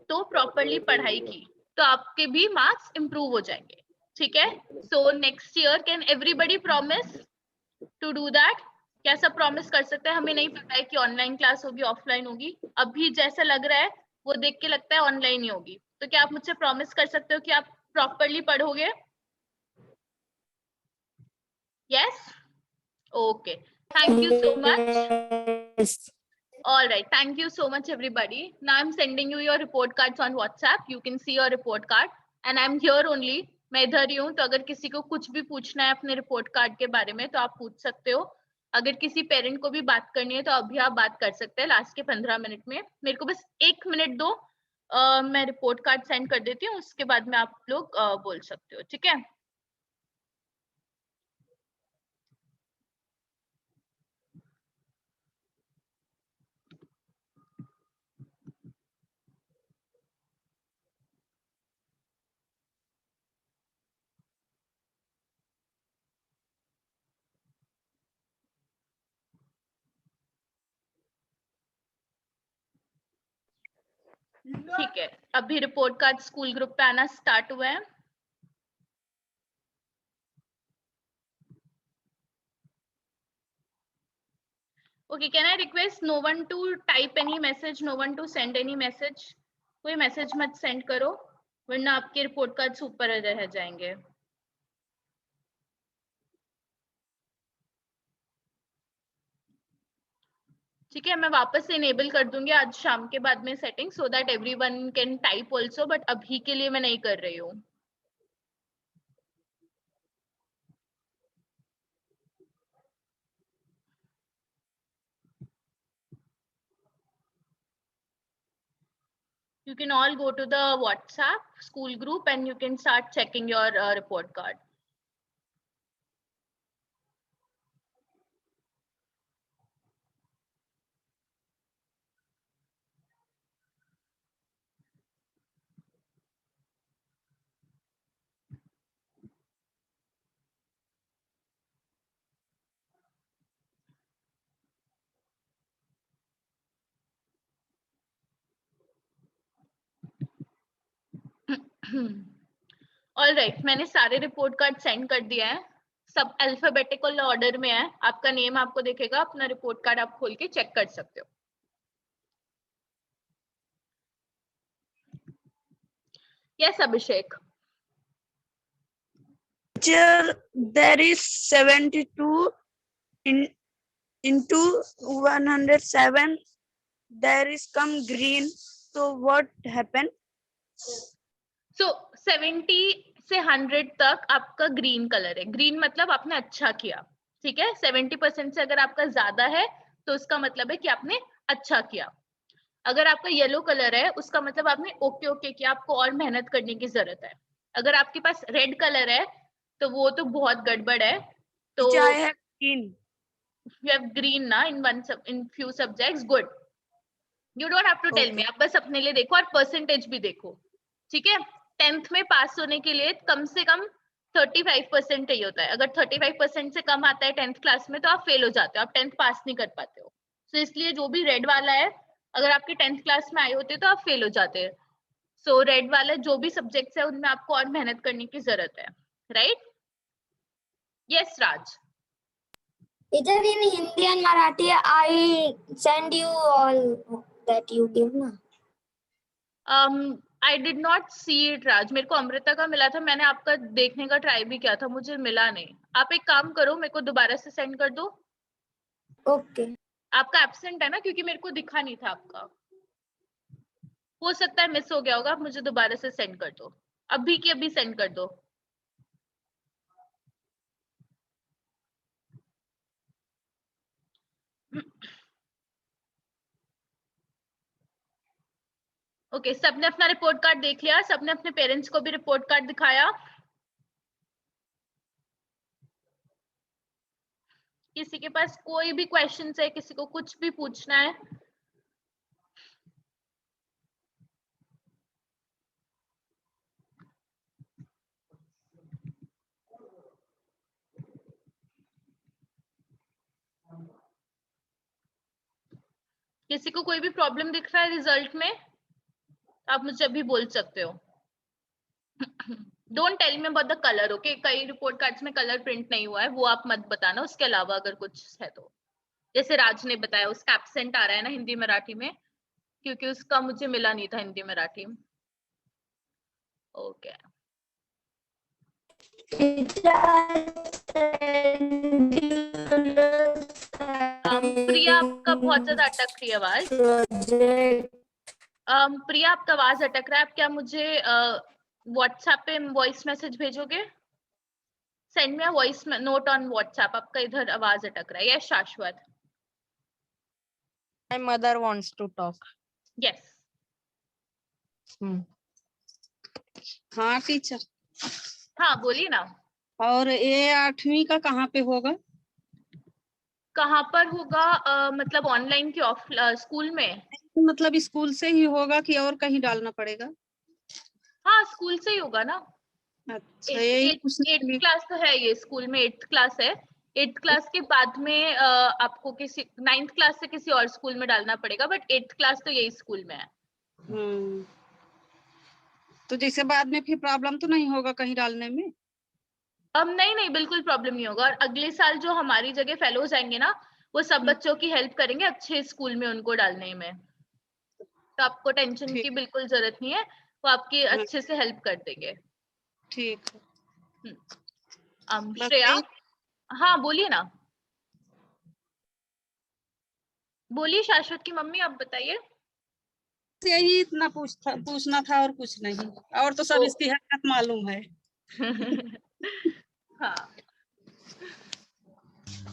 तो प्रॉपरली पढ़ाई की, तो आपके भी मार्क्स इंप्रूव हो जाएंगे, ठीक है? So next year can everybody promise to do that? क्या सब प्रॉमिस कर सकते हैं? हमें नहीं पता है कि ऑनलाइन क्लास होगी ऑफलाइन होगी, अभी जैसा लग रहा है वो देख के लगता है ऑनलाइन ही होगी। तो क्या आप मुझसे प्रॉमिस कर सकते हो कि आप प्रॉपरली पढ़ोगे? Yes? Okay, thank you so much. Yes. All right, thank you so much everybody. Now I'm sending you your report cards on WhatsApp. You can see your report card and I'm here only. मैं इधर ही हूँ, तो अगर किसी को कुछ भी पूछना है अपने रिपोर्ट कार्ड के बारे में तो आप पूछ सकते हो। अगर किसी पेरेंट को भी बात करनी है तो अभी आप बात कर सकते हैं लास्ट के 15 मिनट में। मेरे को बस 1 मिनट दो, मैं रिपोर्ट कार्ड सेंड कर देती हूँ, उसके बाद में आप लोग बोल सकते हो, ठीक है? ठीक है, अभी रिपोर्ट कार्ड स्कूल ग्रुप पे आना स्टार्ट हुआ है। Okay, can I request no one to type any message, no one to send any message? कोई मैसेज मत सेंड करो वरना आपके रिपोर्ट कार्ड्स ऊपर रह जाएंगे। ठीक है, मैं वापस से इनेबल कर दूंगी आज शाम के बाद में setting, so that everyone can type also, but अभी के लिए मैं नहीं कर रही हूँ। You can all go to the WhatsApp school group and you can start checking your report card. All right, मैंने सारे रिपोर्ट कार्ड सेंड कर दिया है, सब अल्फाबेटिकल ऑर्डर में है। आपका नेम आपको दिखेगा, अपना रिपोर्ट कार्ड आप खोल के चेक कर सकते हो। Yes Abhishek. Teacher, there is 72 into 107. There is come green. So what happened? सो 70 से 100 तक आपका ग्रीन कलर है। ग्रीन मतलब आपने अच्छा किया, ठीक है? 70% से अगर आपका ज्यादा है तो उसका मतलब है कि आपने अच्छा किया। अगर आपका येलो कलर है उसका मतलब आपने ओके ओके किया, आपको और मेहनत करने की जरूरत है। अगर आपके पास रेड कलर है तो वो तो बहुत गड़बड़ है। तो Teacher, I have green. you have green ना in few subjects, good. You don't have to tell me, आप बस अपने लिए देखो और परसेंटेज भी देखो, ठीक है? 10th में पास होने के लिए कम से कम 35% चाहिए होता है। अगर 35% से कम आता है 10th क्लास में तो आप फेल हो जाते हो, आप 10th पास नहीं कर पाते हो। तो इसलिए जो भी रेड वाला है, अगर आपके 10th क्लास में आए होते तो आप फेल हो जाते हैं। सो रेड वाले जो भी सब्जेक्ट्स है उनमें आपको और मेहनत करने की जरूरत है, right? Yes Raj. Teacher, in Hindi and Marathi, I send you all that you give na. I did not see it राज, मेरे को अमृता का मिला था, मैंने आपका देखने का ट्राई भी किया था, मुझे मिला नहीं। आप एक काम करो, मेरे को दोबारा से सेंड कर दो। Okay. आपका एब्सेंट है ना, क्योंकि मेरे को दिखा नहीं था आपका, हो सकता है मिस हो गया होगा। आप मुझे दोबारा से सेंड कर दो, अभी की अभी सेंड कर दो। ओके, सबने अपना रिपोर्ट कार्ड देख लिया? सबने अपने पेरेंट्स को भी रिपोर्ट कार्ड दिखाया? किसी के पास कोई भी क्वेश्चन है? किसी को कुछ भी पूछना है? किसी को कोई भी प्रॉब्लम दिख रहा है रिजल्ट में? आप मुझे अभी बोल सकते हो। Don't tell me about the colour, okay? कई रिपोर्ट कार्ड्स में कलर प्रिंट नहीं हुआ है, वो आप मत बताना। उसके अलावा अगर कुछ है तो, जैसे राज ने बताया उसका एब्सेंट आ रहा है ना हिंदी मराठी में, क्योंकि उसका मुझे मिला नहीं था हिंदी मराठी में। ओके, प्रिया आपका बहुत ज्यादा अटक रही है आवाज। प्रिया आपका आवाज अटक रहा है। आप क्या मुझे व्हाट्सएप पे वॉइस मैसेज भेजोगे? Send me a voice note on WhatsApp. आपका इधर आवाज अटक रहा है। यस शाश्वत। My mother wants to talk. Yes. हाँ टीचर। हाँ बोलिए ना। और ये 8वीं का कहाँ पे होगा? कहाँ पर होगा? मतलब ऑनलाइन की ऑफ स्कूल में? मतलब स्कूल से ही होगा कि और कहीं डालना पड़ेगा? हाँ स्कूल से ही होगा ना। अच्छा, यही पूछने के 8th लिए। क्लास तो है, ये स्कूल में 8th क्लास है। 8th क्लास के बाद में आपको किसी 9th क्लास से किसी और स्कूल में डालना पड़ेगा, बट 8th क्लास तो यही स्कूल में है। तो जैसे बाद में फिर प्रॉब्लम तो नहीं होगा कहीं डालने में? अब नहीं, बिल्कुल प्रॉब्लम नहीं होगा। और अगले साल जो हमारी जगह फेलोज आएंगे ना, वो सब बच्चों की हेल्प करेंगे अच्छे स्कूल में उनको डालने में। तो आपको टेंशन की बिल्कुल जरूरत नहीं है, वो आपकी अच्छे से हेल्प कर देंगे। ठीक है। श्रेया, हाँ बोलिए ना। बोलिए शाश्वत की मम्मी, आप बताइए। यही इतना पूछना था और कुछ नहीं, और तो सब इसकी हरकत मालूम है। हाँ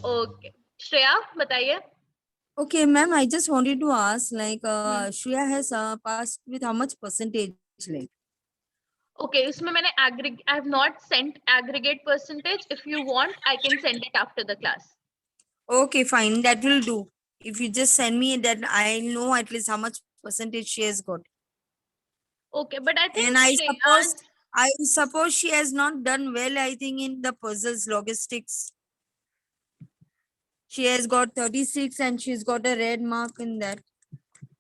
ओके, श्रेया बताइए। Okay, ma'am, I just wanted to ask, like, Shreya has passed with how much percentage, like? Okay, इसमें मैंने I have not sent aggregate percentage. If you want, I can send it after the class. Okay, fine, that will do. If you just send me that, I know at least how much percentage she has got. Okay, but I think And I suppose she has not done well, I think, in the puzzles logistics. She has got 36 and she's got a red mark in that.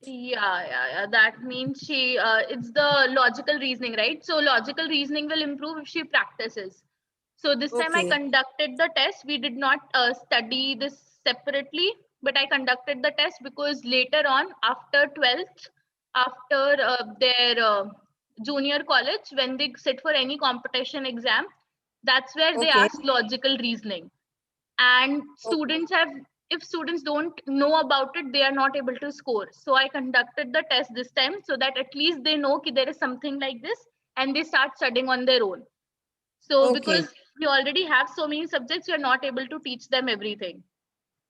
Yeah. That means she, it's the logical reasoning, right? So logical reasoning will improve if she practices. So this time I conducted the test. We did not study this separately, but I conducted the test because later on, after 12th, after their junior college, when they sit for any competition exam, that's where they ask logical reasoning. And students have, if students don't know about it, they are not able to score. So I conducted the test this time so that at least they know that there is something like this and they start studying on their own. So because we already have so many subjects, you're not able to teach them everything.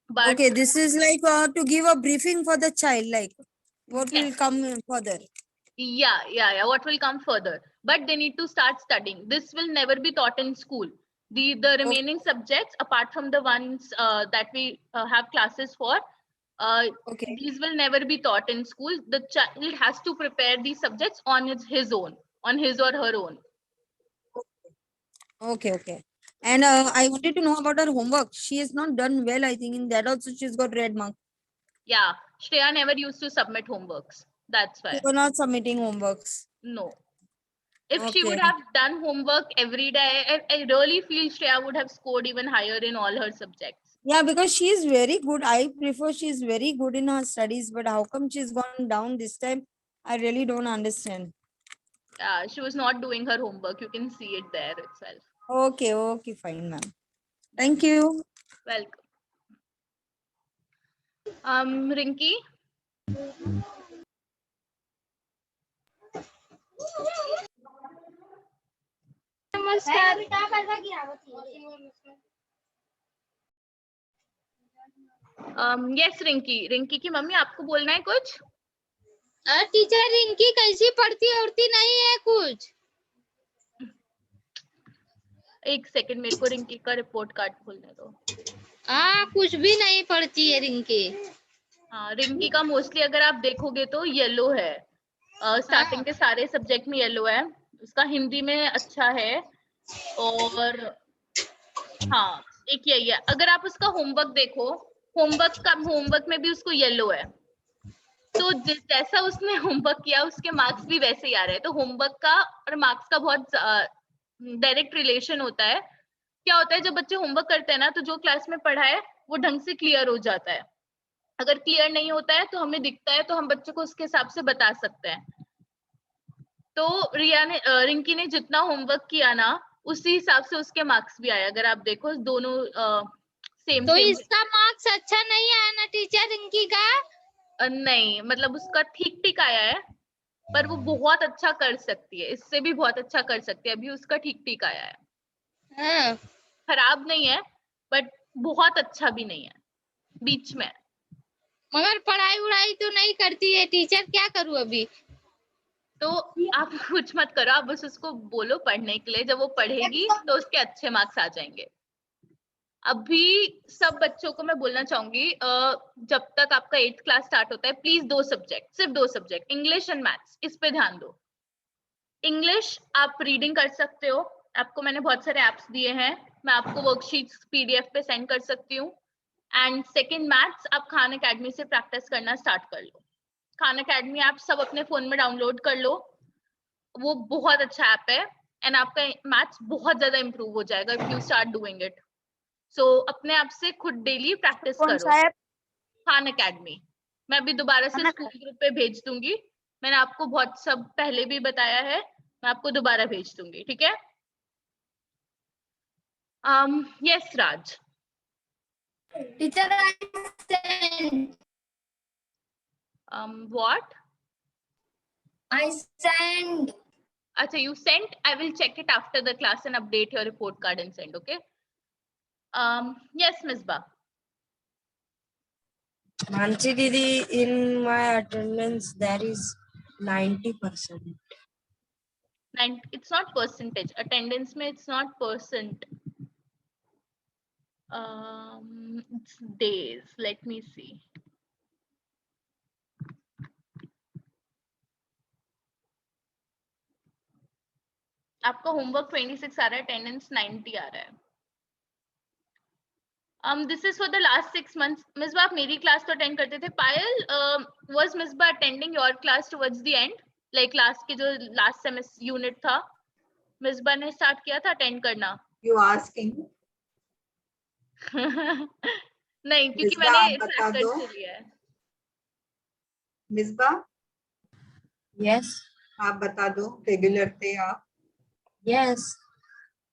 But okay, this is like to give a briefing for the child, like what will come further. Yeah, what will come further, but they need to start studying. This will never be taught in school. The remaining subjects, apart from the ones that we have classes for, these will never be taught in school. The child has to prepare these subjects on his own, on his or her own. Okay. And I wanted to know about her homework. She has not done well, I think. In that also, she's got red mark. Yeah, Shreya never used to submit homeworks. That's why. You were not submitting homeworks. No. If she would have done homework every day, I really feel Shreya would have scored even higher in all her subjects. Yeah, because she is very good. I prefer she is very good in her studies. But how come she's gone down this time? I really don't understand. She was not doing her homework. You can see it there itself. Okay, fine, ma'am. Thank you. Welcome. Rinki. नमस्कार। Yes Rinki की mummy, आपको बोलना है कुछ? Teacher Rinki कैसी पढ़ती उड़ती नहीं है कुछ। एक सेकंड, मेरे को रिंकी का रिपोर्ट कार्ड खोलने दो। कुछ भी नहीं पढ़ती है रिंकी। हाँ, रिंकी का मोस्टली अगर आप देखोगे तो येलो है, स्टार्टिंग के सारे सब्जेक्ट में येलो है। उसका हिंदी में अच्छा है, और हाँ एक यही है। अगर आप उसका होमवर्क देखो, होमवर्क में भी उसको येलो है। तो जैसा उसने होमवर्क किया उसके मार्क्स भी वैसे ही आ रहे हैं। तो होमवर्क का और मार्क्स का बहुत डायरेक्ट रिलेशन होता है। क्या होता है, जब बच्चे होमवर्क करते हैं ना, तो जो क्लास में पढ़ा है वो ढंग से क्लियर हो जाता है। अगर क्लियर नहीं होता है तो हमें दिखता है, तो हम बच्चे को उसके हिसाब से बता सकते हैं। तो रिंकी ने जितना होमवर्क किया ना, उसी हिसाब से उसके मार्क्स भी आए। अगर आप देखो दोनों सेम तो सेम। इसका मार्क्स अच्छा नहीं आया ना टीचर रिंकी का? नहीं, मतलब उसका ठीक ठीक आया है, पर वो बहुत अच्छा कर सकती है, इससे भी बहुत अच्छा कर सकती है। अभी उसका ठीक ठीक आया है। खराब नहीं है, बट बहुत अच्छा भी नहीं है, बीच में। मगर पढ़ाई उड़ाई तो नहीं करती है टीचर, क्या करूँ अभी? तो आप कुछ मत करो, आप बस उसको बोलो पढ़ने के लिए। जब वो पढ़ेगी तो उसके अच्छे मार्क्स आ जाएंगे। अभी सब बच्चों को मैं बोलना चाहूंगी, जब तक आपका 8th क्लास स्टार्ट होता है, प्लीज 2 सब्जेक्ट, सिर्फ 2 सब्जेक्ट, इंग्लिश एंड मैथ्स, इस पे ध्यान दो। इंग्लिश आप रीडिंग कर सकते हो, आपको मैंने बहुत सारे एप्स दिए हैं, मैं आपको वर्कशीट्स पीडीएफ पे सेंड कर सकती हूँ। एंड सेकंड मैथ्स आप खान एकेडमी से प्रैक्टिस करना स्टार्ट कर लो। खान एकेडमी आप सब अपने फोन में डाउनलोड कर लो, वो बहुत अच्छा ऐप है। एंड आपका मैथ्स बहुत ज्यादा इंप्रूव हो जाएगा if you start doing it. So अपने आप से खुद डेली प्रैक्टिस करो। खान एकेडमी मैं अभी दोबारा से स्कूल ग्रुप पे भेज दूंगी। मैंने आपको बहुत सब पहले भी बताया है, मैं आपको दोबारा भेज दूंगी, ठीक है? Yes Raj. Teacher what? I send. Acha, you sent. I will check it after the class and update your report card and send. Okay. Yes, Misbah. Mansi Didi, in my attendance there is 90%. It's not percentage. Attendance mein it's not percent. It's days. Let me see. आपका homework 26 आ रहा है, attendance 90 आ रहा है। This is for the last 6 months. Misbah, आप मेरी class तो attend करते थे। पायल, was Misbah attending your class towards the end? Like class के जो लास्ट सेमेस्टर यूनिट था, मिसबा ने स्टार्ट किया था अटेंड करना? You asking? नहीं, क्योंकि मिसबा, मैंने आप बता ट्रैक दो। कर लिया है। मिसबा, Yes. आप बता दो, रेगुलर थे आप? Yes.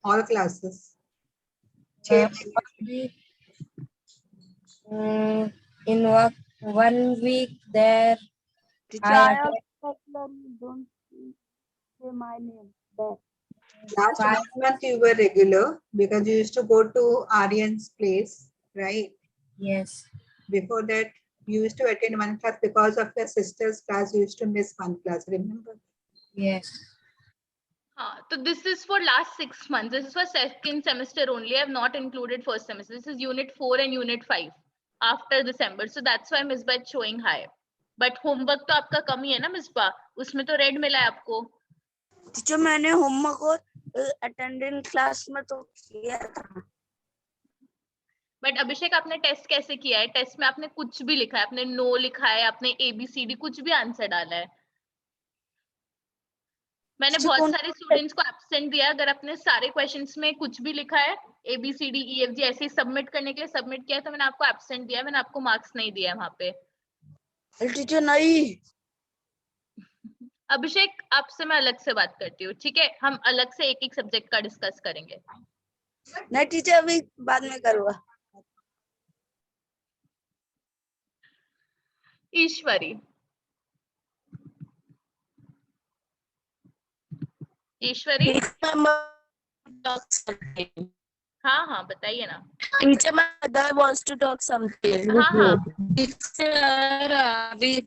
All classes. In 1 week there. Don't say my name there. Last 1 month you were regular because you used to go to Aryan's place, right? Yes. Before that, you used to attend 1 class because of your sister's class. You used to miss 1 class, remember? Yes. So this is for last 6 months. This is for second semester only. I have not included first semester. This is unit 4 and unit 5 after December. So that's why Misbah is showing high. But homework तो आपका कम ही है ना Misbah? उसमें तो red मिला है आपको। Teacher मैंने होमवर्क और अटेंडेंस क्लास में तो किया था। बट अभिषेक, आपने टेस्ट कैसे किया है? टेस्ट में आपने कुछ भी लिखा है? आपने नो लिखा है, आपने ABCD कुछ भी आंसर डाला है? मैंने बहुत सारे स्टूडेंट्स को एब्सेंट दिया। अगर आपने सारे क्वेश्चंस में कुछ भी लिखा है, ABCD EFG ऐसे सबमिट करने के लिए सबमिट किया है, तो मैंने आपको एब्सेंट दिया है, मैंने आपको मार्क्स नहीं दिया है वहां पे। टीचर नहीं। अभिषेक, आपसे मैं अलग से बात करती हूँ, ठीक है? हम अलग से एक एक सब्जेक्ट का डिस्कस करेंगे। नहीं टीचर, अभी बाद में करूँगा। ईश्वरी, ईश्वरी, हाँ हाँ बताइए ना। Teacher mother wants to talk something. हाँ हाँ। टीचर अभी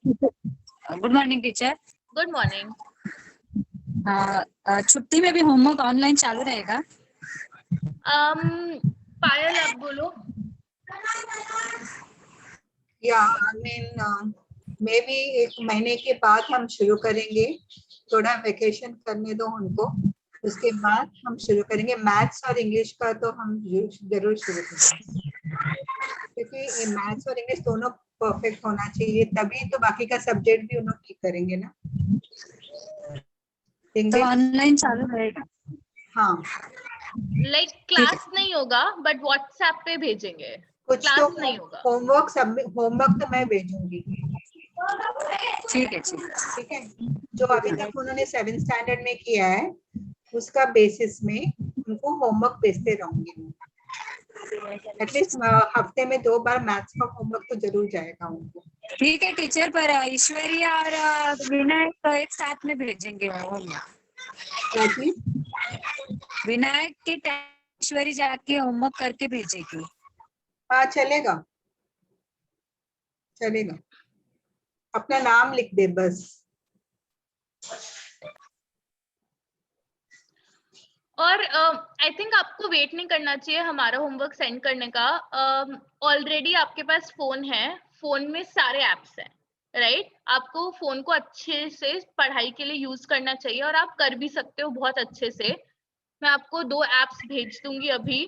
good morning teacher. Good morning. छुट्टी में भी होमवर्क ऑनलाइन चालू रहेगा? पायल आप बोलो। या आई मीन मे बी 1 महीने के बाद हम शुरू करेंगे, थोड़ा वेकेशन करने दो उनको, उसके बाद हम शुरू करेंगे। मैथ्स और इंग्लिश का तो हम जरूर शुरू करेंगे, क्योंकि मैथ्स और इंग्लिश दोनों परफेक्ट होना चाहिए, तभी तो बाकी का सब्जेक्ट भी उन लोग ठीक करेंगे ना। तो ऑनलाइन चालू रहेगा? हाँ, लाइक क्लास नहीं होगा बट व्हाट्सएप पे भेजेंगे, कुछ क्लास तो नहीं होगा। होमवर्क तो मैं भेजूंगी। ठीक है ठीक है। जो अभी तक उन्होंने 7th स्टैंडर्ड में किया है उसका बेसिस में उनको होमवर्क भेजते रहूंगी। एटलीस्ट हफ्ते में 2 बार मैथ्स का होमवर्क तो जरूर जाएगा उनको। ठीक है टीचर, पर ऐश्वर्या और विनायक एक साथ में भेजेंगे होमवर्क। विनायक के ऐश्वर्या जाके होमवर्क करके भेजेगी। हाँ चलेगा, चलेगा। अपना नाम लिख दे बस। और आई थिंक आपको वेट नहीं करना चाहिए हमारा होमवर्क सेंड करने का। ऑलरेडी आपके पास फोन है, फोन में सारे एप्स हैं, राइट? आपको फोन को अच्छे से पढ़ाई के लिए यूज करना चाहिए और आप कर भी सकते हो बहुत अच्छे से। मैं आपको 2 एप्स भेज दूंगी अभी।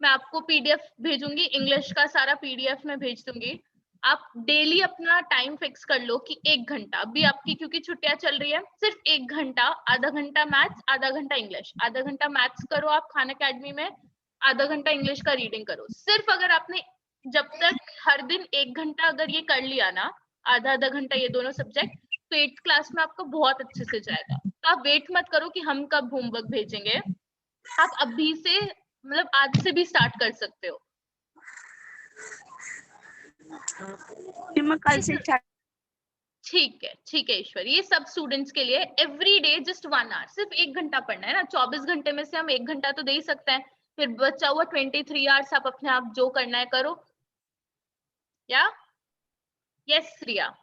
मैं आपको पीडीएफ भेजूंगी, इंग्लिश का सारा पीडीएफ में भेज दूंगी। आप डेली अपना टाइम फिक्स कर लो कि 1 घंटा, अभी आपकी क्योंकि छुट्टियां चल रही है, सिर्फ 1 घंटा, आधा घंटा मैथ्स, आधा घंटा इंग्लिश। आधा घंटा मैथ्स करो आप खान अकेडमी में, आधा घंटा इंग्लिश का रीडिंग करो। सिर्फ अगर आपने जब तक हर दिन 1 घंटा अगर ये कर लिया ना, आधा आधा घंटा ये दोनों सब्जेक्ट, तो 8th क्लास में आपको बहुत अच्छे से जाएगा। तो आप वेट मत करो कि हम कब होमवर्क भेजेंगे, आप अभी से मतलब आज से भी स्टार्ट कर सकते हो। मैं कल से ठीक है ईश्वर, ये सब स्टूडेंट्स के लिए एवरी डे जस्ट 1 आवर, सिर्फ 1 घंटा पढ़ना है ना। 24 घंटे में से हम 1 घंटा तो दे ही सकते हैं, फिर बचा हुआ 23 आवर्स आप अपने आप जो करना है करो। या yes Riya?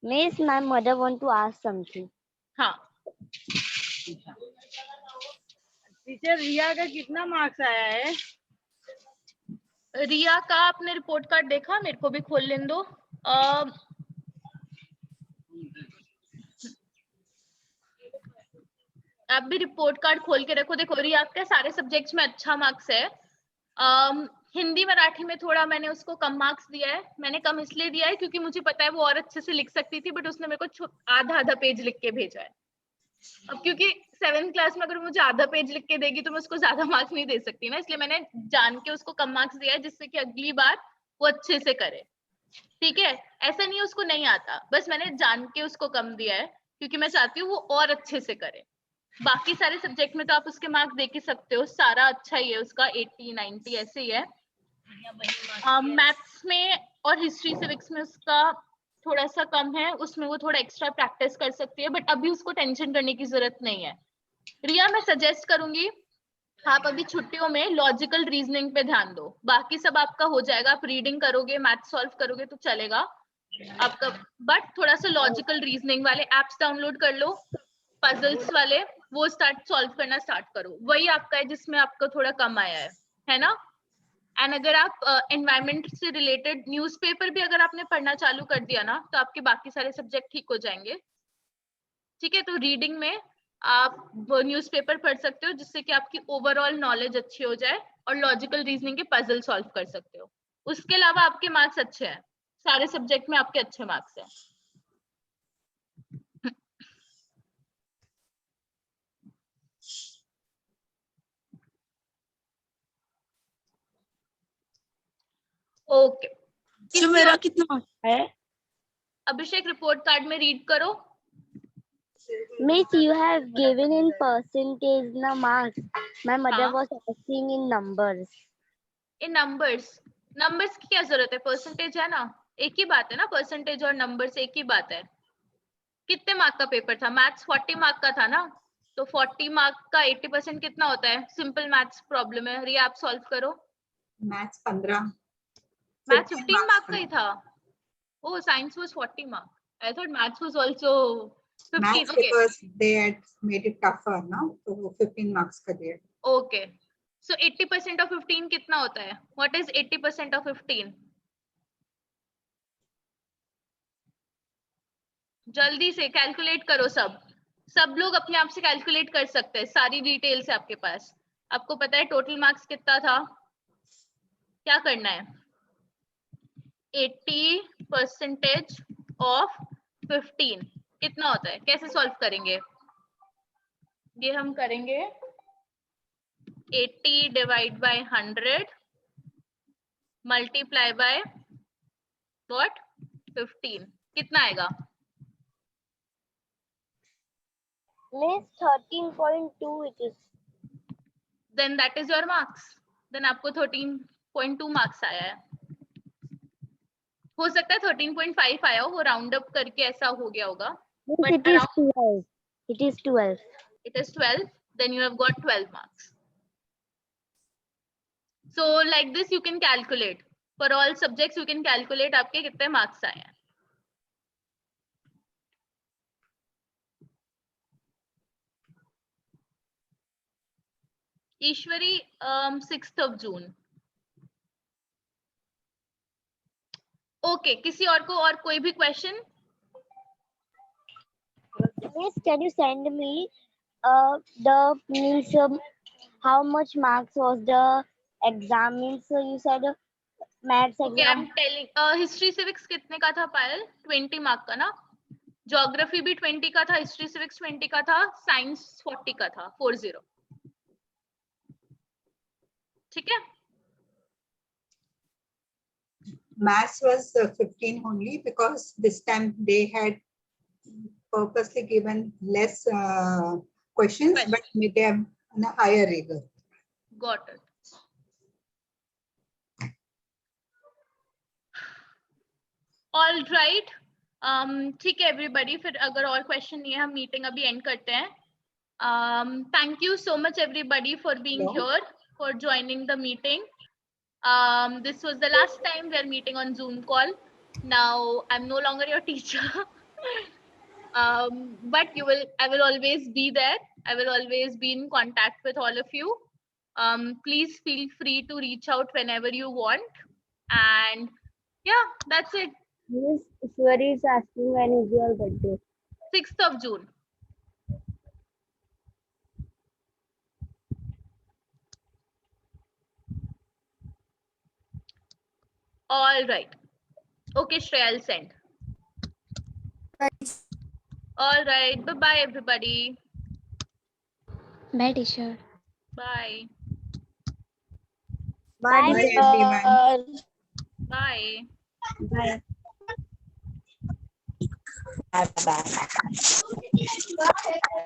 Miss, my mother want to ask something. हाँ टीचर, रिया का कितना मार्क्स आया है? रिया का आपने रिपोर्ट कार्ड देखा? मेरे को भी खोल लेने दो। आप भी रिपोर्ट कार्ड खोल के रखो। देखो रिया का सारे सब्जेक्ट्स में अच्छा मार्क्स है। हिंदी मराठी में थोड़ा मैंने उसको कम मार्क्स दिया है। मैंने कम इसलिए दिया है क्योंकि मुझे पता है वो और अच्छे से लिख सकती थी, बट उसने मेरे को आधा पेज लिख के भेजा है। अब क्योंकि 7th क्लास में अगर मुझे आधा पेज लिख के देगी तो मैं उसको ज्यादा मार्क्स नहीं दे सकती ना, इसलिए मैंने जान के उसको कम मार्क्स दिया है, जिससे कि अगली बार वो अच्छे से करे। ठीक है, ऐसा नहीं है उसको नहीं आता, बस मैंने जान के उसको कम दिया है क्योंकि मैं चाहती हूँ वो और अच्छे से करे। बाकी सारे सब्जेक्ट में तो आप उसके मार्क्स दे के सकते हो, सारा अच्छा ही है उसका, 80 90 ऐसे ही है। मैथ्स में और हिस्ट्री सिविक्स में उसका थोड़ा सा कम है, उसमें वो थोड़ा एक्स्ट्रा प्रैक्टिस कर सकती है, बट अभी उसको टेंशन करने की जरूरत नहीं है। रिया, मैं सजेस्ट करूंगी आप अभी छुट्टियों में लॉजिकल रीजनिंग पे ध्यान दो, बाकी सब आपका हो जाएगा। आप रीडिंग करोगे, मैथ सॉल्व करोगे तो चलेगा आपका, बट थोड़ा सा लॉजिकल रीजनिंग वाले एप्स डाउनलोड कर लो, पजल्स वाले, वो सॉल्व करना स्टार्ट करो। वही आपका है जिसमें आपको थोड़ा कम आया है ना। एंड अगर आप एनवायरमेंट से रिलेटेड न्यूज़पेपर भी अगर आपने पढ़ना चालू कर दिया ना, तो आपके बाकी सारे सब्जेक्ट ठीक हो जाएंगे। ठीक है, तो रीडिंग में आप वो न्यूज़पेपर पढ़ सकते हो जिससे कि आपकी ओवरऑल नॉलेज अच्छी हो जाए, और लॉजिकल रीजनिंग के पजल सॉल्व कर सकते हो। उसके अलावा आपके मार्क्स अच्छे हैं, सारे सब्जेक्ट में आपके अच्छे मार्क्स हैं। ओके, मेरा कितना है? अभिषेक रिपोर्ट कार्ड में रीड करो। Miss, you have given in percentage na marks. My mother was asking in numbers. In numbers की क्या जरूरत है, परसेंटेज है ना, एक ही बात है ना, परसेंटेज और नंबर्स एक ही बात है। कितने मार्क का पेपर था? मैथ्स 40 मार्क का था ना, तो 40 मार्क का 80% कितना होता है? सिंपल मैथ्स प्रॉब्लम है, रिया आप सॉल्व करो। मैथ्स 15, मैथ्स 15 मार्क का ही था। Oh, science was 40 mark. I thought maths was also 15. Maths Okay. because they had made it tougher, no? So 15 marks ka diya. Okay. So 80% of 15 कितना होता है? What is 80% of 15? जल्दी से calculate करो सब लोग अपने आप से कैलकुलेट कर सकते हैं, सारी डिटेल्स है आपके पास। आपको पता है टोटल मार्क्स कितना था? क्या करना है? 80% ऑफ 15 कितना होता है? कैसे सॉल्व करेंगे? ये हम करेंगे 80 divide by 100 multiply by what 15 कितना आएगा? Miss 13.2 it is. Then that is your marks. Then आपको 13.2 मार्क्स आया है। हो सकता है 13.5 आया हो, वो राउंड अप करके ऐसा हो गया होगा। Miss, it is 12. It is 12. It is 12. Then you have got 12 marks. So like this you can calculate. For all subjects you can calculate आपके कितने मार्क्स आए हैं। ईश्वरी 6th of June. Okay, किसी और को और कोई भी question? Miss, can you send me the means how much marks was the exam? Means you said maths Okay, exam. I'm telling. History civics कितने का था पायल? 20 मार्क का ना? Geography भी 20 का था, history civics 20 का था, science 40 का था, 40. ठीक है? Maths was 15 only because this time they had purposely given less questions, but made them on a higher rigor. Got it. All right. ठीक है everybody, फिर अगर और question नहीं है हम meeting अभी end करते हैं. Thank you so much everybody for being here, for joining the meeting. This was the last time we are meeting on Zoom call. Now I'm no longer your teacher. But I will always be there. I will always be in contact with all of you. Please feel free to reach out whenever you want. And yeah, that's it. Miss Ishwari is asking when is your birthday? 6th of June. All right. Okay, Shreya, I'll send. All right. Bye-bye, everybody. Bye, teacher. Bye. Bye, everyone. Bye. Bye. Bye.